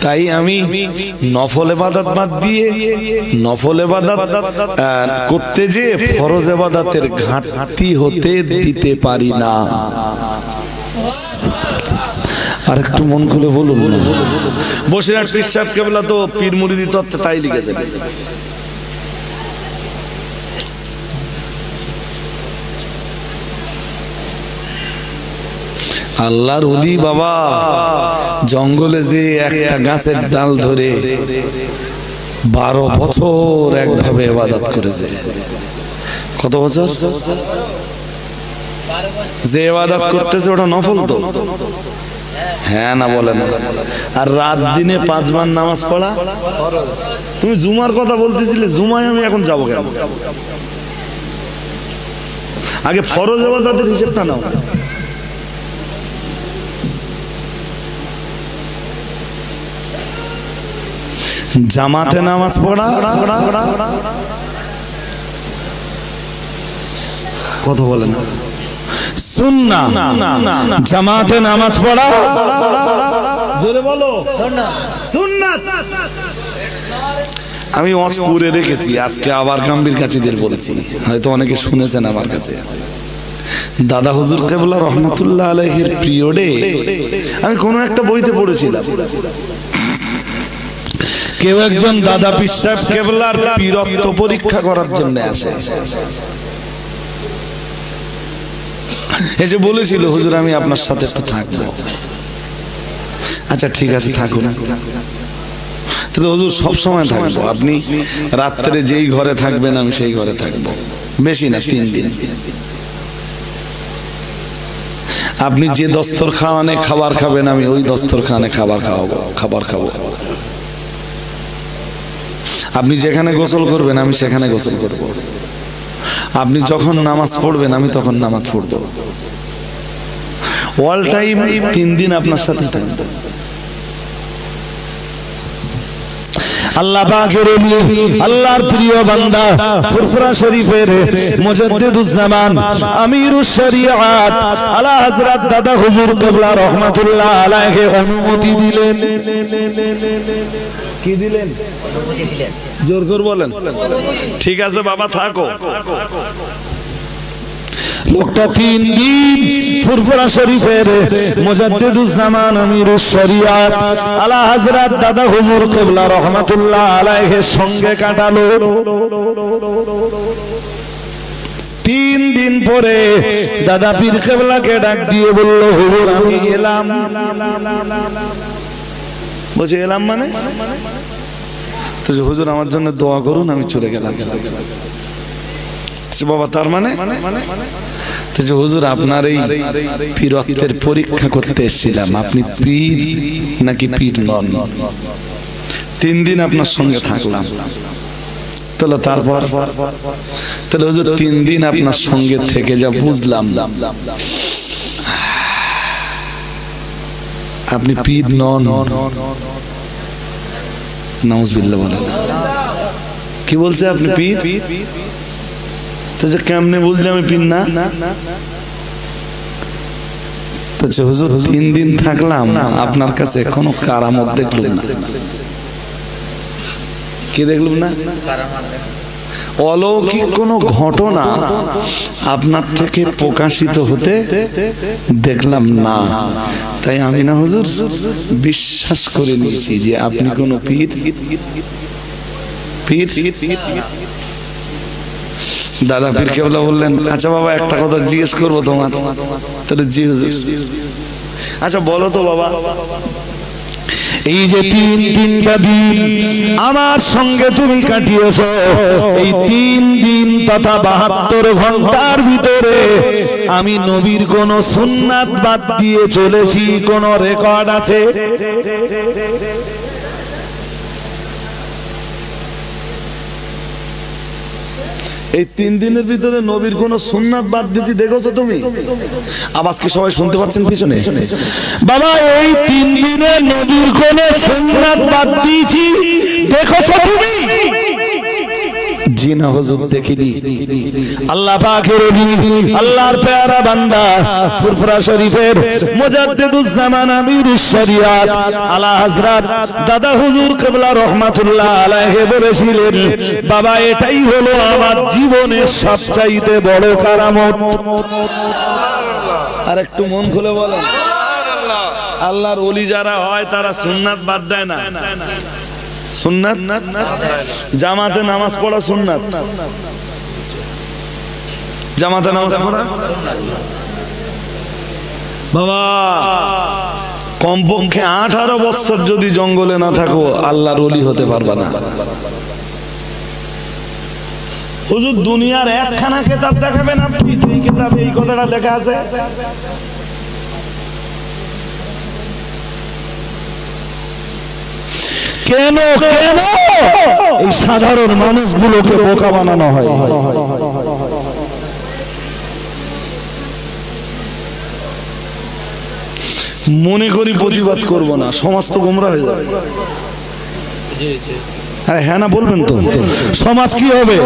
তাই আমি নফল ইবাদত বাদ দিয়ে নফল ইবাদত করতে যে ফরজ ইবাদতের ঘাটতি হতে দিতে পারি না। আর একটু মন খুলে বলুন না। বসিরহাট পীর সাহেব কেবলা তো পীর মুরিদি তত্ত্বে তাই লিখেছেন। আল্লাহর ওলি বাবা জঙ্গলে যে একটা গাছের ডাল ধরে 12 বছর একভাবে ইবাদত করেছে। কত বছর? যে ইবাদত করতেছে ওটা নফল তো? হ্যাঁ না বলে না। আর রাত দিনে 5 বার নামাজ পড়া। তুমি জুমার কথা বলতেছিলে, জুমায় আমি এখন যাবো কেন? আগে ফরজ ইবাদতের হিসেবটা নাও। জামাতে নামাজ পড়া কথা বলে না। সুন্নাহ জামাতে নামাজ পড়া, জোরে বলো সুন্নাত। আমি ওয়াজ করে রেখেছি, আজকে আবার গাম্ভীর কাছেদের বলছি, হয়তো অনেকে শুনেছেন আমার কাছে। দাদা হুজুর কেবলা রহমাতুল্লাহ আলাইহির পিরিয়ডে আমি কোন একটা বইতে পড়েছিলাম, কেউ একজন দাদা পীর সাহেব কেবলার পীরত্ব পরীক্ষা করার জন্য আসে, এসে বলেছিল, হুজুর আমি আপনার সাথে একটু থাকবো। আচ্ছা ঠিক আছে থাকুন। তাহলে হুজুর সব সময় থাকবো, আপনি রাত্রে যেই ঘরে থাকবেন আমি সেই ঘরে থাকবো, বেশি না 3 দিন। আপনি যে দস্তরখানে খাবার খাবেন আমি ওই দস্তরখানে খাবার খাবো। আপনি যেখানে গোসল করবেন আমি সেখানে গোসল করব। আপনি যখন নামাজ পড়বেন আমি তখন নামাজ পড়ব। অল টাইম 3 দিন আপনার সাথে থাকবো। আল্লাহ পাকের ওলি আল্লাহর প্রিয় বান্দা ফুরফুরা শরীফের মুজাদ্দিদুজ্জামান আমিরুশ শরিয়াত আলা হযরত দাদা হুজুর কিবলা রাহমাতুল্লাহ আলাইহি অনুমতি দিলেন। কি দিলেন? অনুমতি দিলেন। জোর করে বলেন। ঠিক আছে বাবা থাকো। লোকটা 3 দিন ফুরফুরা শরীফের মুজাদ্দিদুজ্জামান আমিরুশ শরিয়াত আলা হযরত দাদা হুজুর কিবলা রাহমাতুল্লাহ আলাইহির সঙ্গে কাটালো। 3 দিন পরে দাদা পীর কিবলাকে ডাক দিয়ে বলল, হুজুর আমি এলাম। বলছে এলাম মানে? তো হুজুর আমার জন্য দোয়া করুন, আমি চলে গেলাম। বাবা তার মানে? হুজুর আপনার এই পীরত্বের পরীক্ষা করতে এসেছিলাম, আপনি পীর নাকি পীর নন। 3 দিন আপনার সঙ্গে থাকলাম, তারপর তাহলে হুজুর 3 দিন আপনার সঙ্গে থেকে যা বুঝলাম আপনি পীর নন। নাউজুবিল্লাহ বলেন। কি বলছে আপনি পীর? কেমনে বুঝলে আমি পীর না? হুজুর 3 দিন থাকলাম, আপনার কাছে কোনো কারামত দেখলাম না। কি দেখলাম না? অলৌকিক কোন ঘটনা আপনার থেকে প্রকাশিত হতে দেখলাম না। তাই আমি না হুজুর বিশ্বাস করে নিয়েছি যে আপনি কোন পীর। দাদা পীর কেবলা বললেন, আচ্ছা বাবা একটা কথা জিজ্ঞেস করবো তোমার। তাহলে জি হুজুর। আচ্ছা বলো তো বাবা, এই যে 3টা দিন আমার সঙ্গে তুমি কাটিয়েছো, এই 3 দিন তথা 72 ঘন্টার ভিতরে আমি নবীর কোন সুন্নাত বাদ দিয়ে চলেছি, কোন রেকর্ড আছে? এই 3 দিনের ভিতরে নবীর কোন সুন্নাত বাদ দিয়েছি দেখেছো তুমি? আওয়াজ কি সবাই শুনতে পাচ্ছেন পিছনে? বাবা এই 3 দিনে নবীর কোন সুন্নাত বাদ দিয়েছি দেখেছো তুমি? জি না হুজুর দেখিনি। আল্লাহ পাকের ওলি আল্লাহর পেয়ারা বান্দা ফুরফুরা শরীফের মুজাদ্দিদুজ্জামান আমিরুশ শরিয়াত আলা হযরত দাদা হুজুর কিবলা রাহমাতুল্লাহ আলাইহি বলেছিলেন, বাবা এটাই হলো আমার জীবনের সবচাইতে বড় কারামত। আর একটু মন খুলে বলেন, আল্লাহর ওলি যারা হয় তারা সুন্নাত বাদ দেয় না। সুন্নাত জামাতে নামাজ পড়া সুন্নাত, জামাতে নামাজ পড়া। বাবা কমপক্ষে 18 বছর যদি জঙ্গলে না থাকো আল্লাহর ওলি হতে পারবা না। হুজুর দুনিয়ার একখানা কিতাব দেখাবেন আপনি, এই কিতাবে এই কথাটা লেখা আছে? কেন কেন এই সাধারণ মানুষগুলোকে বোকা বানানো হয়? মনে করি প্রতিবাদ করব না, সমাজ তো গোমরা হয়ে যাবে। হ্যাঁ না বলবেন তো? সমাজ কি হবে?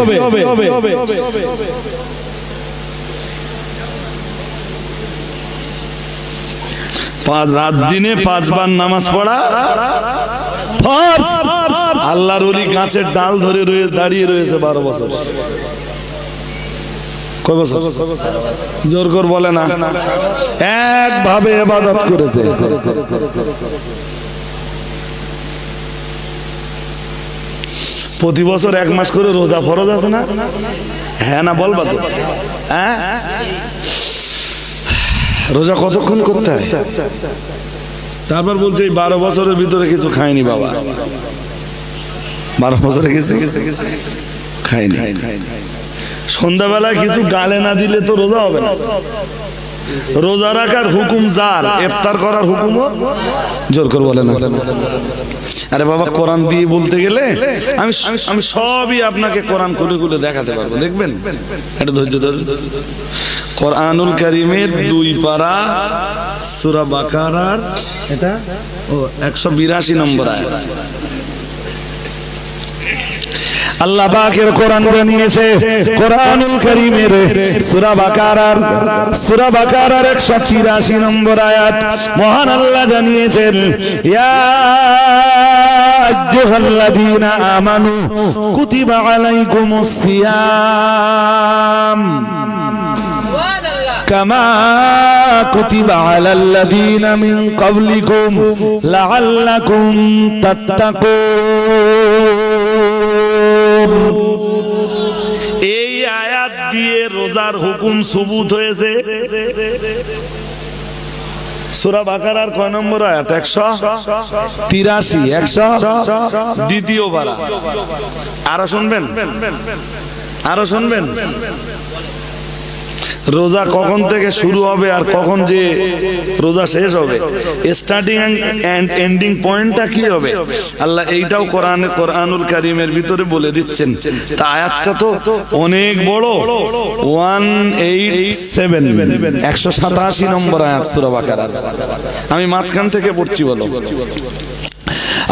রাত দিনে 5 বার নামাজ পড়া ফরজ। আল্লাহর ওলি গাছের ডাল ধরে দাঁড়িয়ে রয়েছে 12 বছর। কয় বছর? জোর করে বলে না, একভাবে ইবাদত করেছে। প্রতি বছর 1 মাস করে রোজা ফরজ আছে না? হ্যাঁ না বলবা তো? হ্যাঁ রোজা কতক্ষণ করতে হয়? তারপর বলছে 12 বছরের ভিতরে কিছু খায়নি বাবা। 12 বছরে কিছু খায়নি। সন্ধ্যাবেলায় কিছু গালে না দিলে তো রোজা হবে না। রোজা রাখার হুকুম যার, ইফতার করার হুকুম জোর করে বলে না। আরে বাবা কোরআন দিয়ে বলতে গেলে আমি সবই আপনাকে কোরআন খুলে খুলে দেখাতে পারবো, দেখবেন? এটা ধৈর্য ধরে। কোরআনুল কারীমের 2 পারা সূরা বাকারার এটা 182 নম্বর আয়াত। আল্লাহ পাকের কোরআন জানিয়েছে, কোরআনুল কারীমের সূরা বাকারার 183 নম্বর আয়াত মহান আল্লাহ জানিয়েছেন, ইয়া আইয়ুহাল্লাযীনা আমানু কুতিবা আলাইকুমুস সিয়াম কামা কুতিবা আলাল্লাযীনা মিন ক্বাবলিকুম লাআল্লাকুম তাত্তাকুন। এই আয়াত দিয়ে রোজার হুকুম সুবুত হয়েছে। সূরা বাকারার কয় নম্বর আয়াত? 183, 100 দ্বিতীয় পারা। আরো শুনবেন রোজা কখন থেকে শুরু হবে আর কখন যে রোজা শেষ হবে, স্টার্টিং এন্ড এন্ডিং পয়েন্টটা কি হবে, আল্লাহ এইটাও কোরআনুল কারীমের ভিতরে বলে দিচ্ছেন। তা আয়াতটা তো অনেক বড়, 187 নম্বর আয়াত সূরা বাকারার। আমি মাঝখান থেকে পড়ছি, বলো।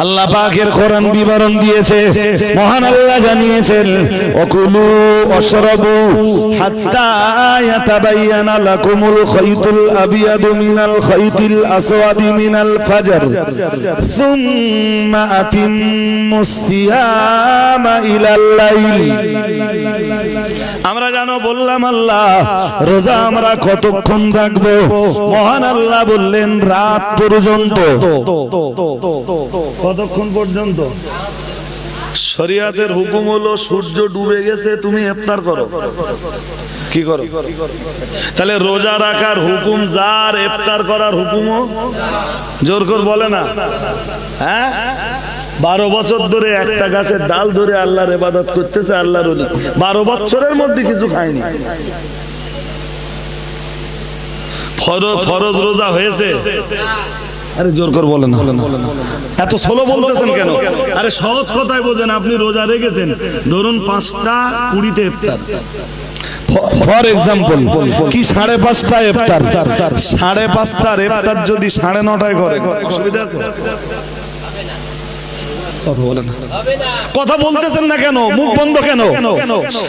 আল্লাহ পাকের কোরআন বিবরণ দিয়েছে, মহান আল্লাহ জানিয়েছেন, ওকুলু ওয়াশরাবু হাত্তা ইয়াতাবায়ানা লাকুমুল খাইতুল আবিয়াদু মিনাল খাইতিল আসওয়াদি মিনাল ফাজর সুম্মা আতিম্মুস সিয়ামা ইলাল লাইল। আমরা জানো বললাম আল্লাহ রোজা আমরা কতক্ষণ রাখবো? মহান আল্লাহ বললেন রাত পর্যন্ত। কতক্ষণ পর্যন্ত? শরিয়াতের হুকুম হলো সূর্য ডুবে গেছে তুমি ইফতার করো, কি করো? তাহলে রোজা রাখার হুকুম যার, ইফতার করার হুকুমও জোর করে বলে না। হ্যাঁ, 12 বছর ধরে একটা গাছের ডাল ধরে আল্লাহর ইবাদত করতেছে আল্লাহর ওলি, 12 বছরের মধ্যে কিছু খায়নি। ফরজ রোজা হয়েছে? আরে জোর করে বলেন না, এত স্লো বলতেছেন কেন? আরে সহজ কথাই বোঝেন। আপনি রোজা রেখেছেন, ধরুন 5:20 ইফতার, ফর এক্সাম্পল, কি 5:30 ইফতার, 5:30 ইফতার যদি 9:30 করে, অসুবিধা আছে? কথা বলতেছেন না কেন? মুখ বন্ধ কেন?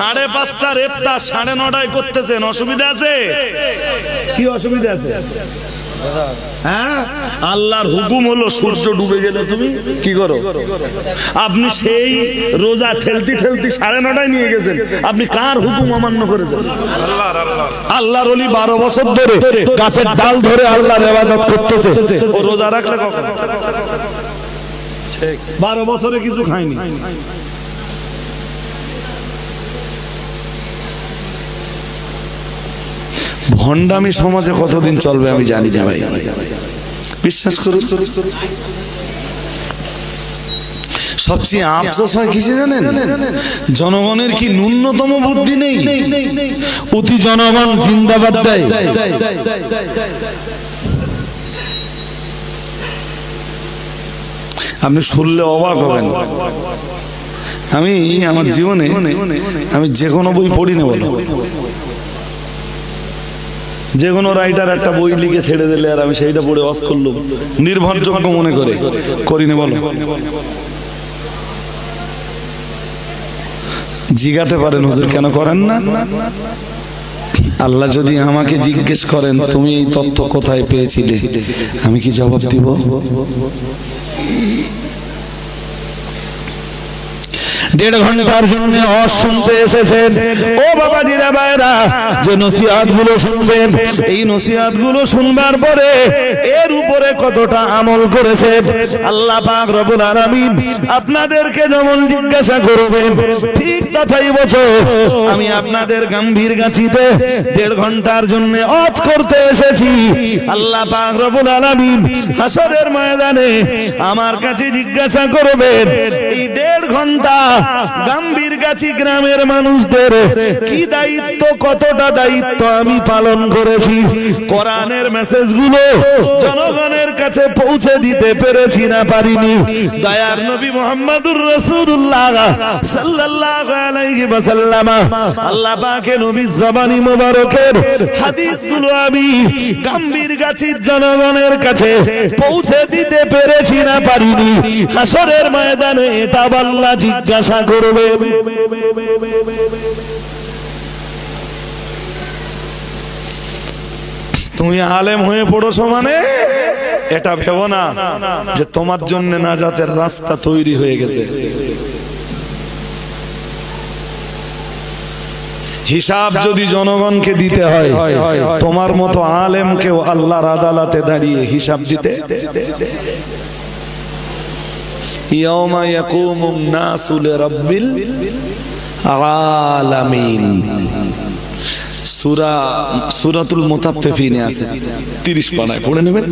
5:30 ইফতার 9:30 করতেছেন, অসুবিধা আছে? কি অসুবিধা আছে? হ্যাঁ, আল্লাহর হুকুম হলো সূর্য ডুবে গেলে তুমি কি করো? আপনি সেই রোজা ঠেলতি 9:30 নিয়ে গেছেন, আপনি কার হুকুম অমান্য করেছেন? আল্লাহর ওলি 12 বছর ধরে গাছের ডাল ধরে আল্লাহর ইবাদত করতেছে, ও রোজা রাখলে কখন? 12 বছরে কিছু খায়নি। ভণ্ডামি সমাজে কতদিন চলবে আমি জানি না ভাই, বিশ্বাস করুন। সবচেয়ে আফসোস হয় কিসে জানেন? জনগণের কি ন্যূনতম বুদ্ধি নেই? অতি জনগণ জিন্দাবাদ দেয়। আপনি শুনলে অবাক হবেন। আমি আমার জীবনে আমি যে কোনো বই পড়ি না, বলো, যে কোনো রাইটার একটা বই লিখে ছেড়ে দিলে আর আমি সেইটা পড়ে ওয়াজ করলাম নির্ভরযোগ্য মনে করে করি না, বলো। জিজ্ঞাতে পারেন হুজুর কেন করেন না? আল্লাহ যদি আমাকে জিজ্ঞেস করেন তুমি এই তথ্য কোথায় পেয়েছিলে, আমি কি জবাব দিব? দেড় ঘন্টার জন্য শুনতে এসেছেন ও বাবাজিরা ভাইরা, যে নসিহত গুলো শুনবেন, এই নসিহত গুলো শুনবার পরে এর উপরে কতটা আমল করেছে আল্লাহ পাক রব্বুল আলামিন আপনাদেরকে যেমন জিজ্ঞাসা করবেন, ঠিক তথাই বছর আমি আপনাদের গাম্ভীরগাছিতে 1.5 ঘন্টার জন্য ওয়াজ করতে এসেছি। আল্লাহ পাক রব্বুল আলামিন হাসরের ময়দানে আমার কাছে জিজ্ঞাসা করবেন এই 1.5 ঘন্টা গাম্ভীরগাছি গ্রামের মানুষদের কি দায়িত্ব, কতটা দায়িত্ব আমি পালন করেছি, কোরআনের মেসেজ গুলো জনগণের কাছে পৌঁছে দিতে পেরেছি না পারিনি। দয়ার নবী মুহাম্মদুর রাসূলুল্লাহ সাল্লাল্লাহু আলাইহি ওয়াসাল্লাম আল্লাহ পাকের নবীর জবানি মোবারকের হাদিসগুলো আমি গাম্ভীরগাছির জনগণের কাছে পৌঁছে দিতে পেরেছি না পারিনি। হাসরের ময়দানে এটা আল্লাহ জিজ্ঞাসা জিজ্ঞাসা করবে। তুমি আলেম হয়ে পড়ছো মানে এটা ভেবো না যে তোমার জন্য নাজাতের রাস্তা তৈরি হয়ে গেছে। হিসাব যদি জনগণকে দিতে হয়, তোমার মতো আলেমকেও আল্লাহর আদালতে দাঁড়িয়ে হিসাব দিতে। ইয়াউমা ইয়াকুমুন নাসু লিরাব্বিল আলামিন, সূরাতুল মুতাফফিফিনে আছে 30 পারায় পড়ে নেবেন।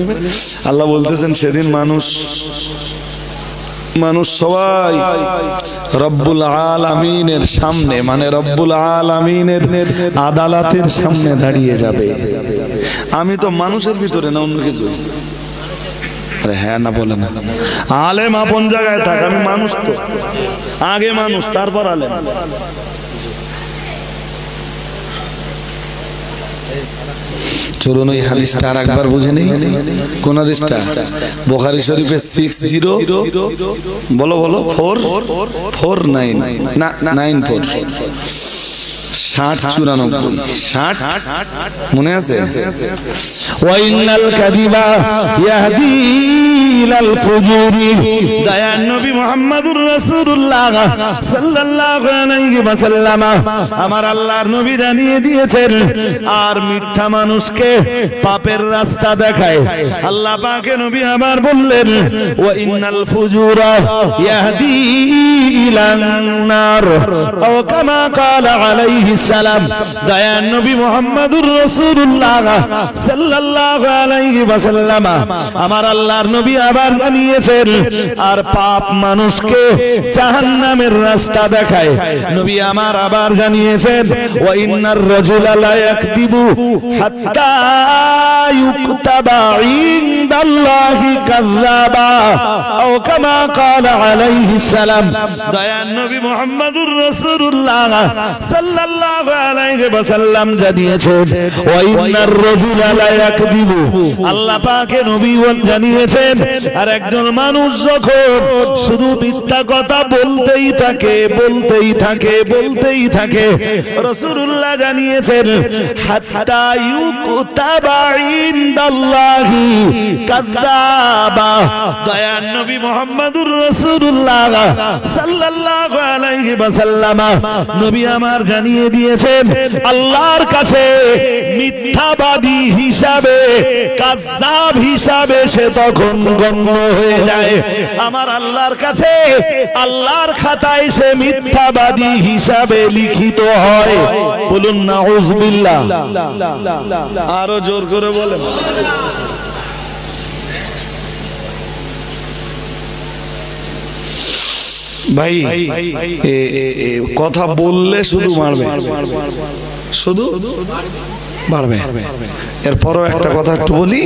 আল্লাহ বলতেছেন সেদিন মানুষ সবাই রব্বুল আলামিনের সামনে, মানে রব্বুল আলামিনের আদালতের সামনে দাঁড়িয়ে যাবে। আমি তো মানুষের ভিতরে না অন্য কিছু। আরে হ্যাঁ না বলে না, আলেম আপন জায়গায় থাক, আমি মানুষ তো, আগে মানুষ তারপর আলেম। চলুন ওই হাদিসটা আর একবার বুঝে নেই। কোন হাদিসটা? বুখারী শরীফে 60 বলো 449 না 94 60 মনে আছে? ওয়াইনাল কাযিবা ইয়াহদি ইলাল ফুজুরি, দয়ান নবী মুহাম্মদুর রাসূলুল্লাহ সাল্লাল্লাহু আলাইহি ওয়াসাল্লাম আমার আল্লাহর নবী জানিয়ে দিয়েছেন, আর মিথ্যা মানুষকে পাপের রাস্তা দেখায়। আল্লাহ পাকে নবী আবার বললেন ওয়াইনাল ফুজুরা ইয়াহদি ইলান নার, ও কামা ক্বালা আলাইহি সালাম। দয়ান নবী মুহাম্মদুর রাসূলুল্লাহ সাল্লাল্লাহু আলাইহি ওয়াসাল্লাম আমার আল্লাহর নবী আবার জানিয়েছেন, আর পাপ মানুষকে জাহান্নামের রাস্তা দেখায়। নবী আমার আবার জানিয়েছেন ওয়া ইন্নার রাজুলা লা ইয়াকদিবু হাত্তা ইউকতাবা ইনদাল্লাহি কাযাবা, ও কামা ক্বালা আলাইহিস সালাম। দয়ান নবী মুহাম্মদুর রাসূলুল্লাহ সাল্লাল্লাহু আলাইহি ওয়াসাল্লাম জানিয়েছেন ওয়া ইন্নার রাজুলা লা ইয়াকদিবু, আল্লাহ পাকে নবী জানিয়েছেন, আর একজন মানুষ যখন শুধু মিথ্যা কথা বলতেই থাকে, রাসূলুল্লাহ জানিয়েছেন হাত্তা ইউকতাবা ইনদাল্লাহি কাযাবা। দয়ান নবী মুহাম্মদুর রাসূলুল্লাহ সাল্লাল্লাহু আলাইহি ওয়াসাল্লাম নবী আমার জানিয়ে দিয়েছেন, আল্লাহর কাছে মিথ্যাবাদী হিসাবে, কাযযাব হিসাবে সে তখন গণ্য হয়ে যায়। আমার আল্লাহর কাছে, আল্লাহর খাতায় সে মিথ্যাবাদী হিসাবে লিখিত হয়। বলুন নাউযুবিল্লাহ। আরো জোর করে বলেন। ভাই কথা বললে শুধু মারবে, শুধু বাড়বে। এরপরও একটা কথা একটু বলি,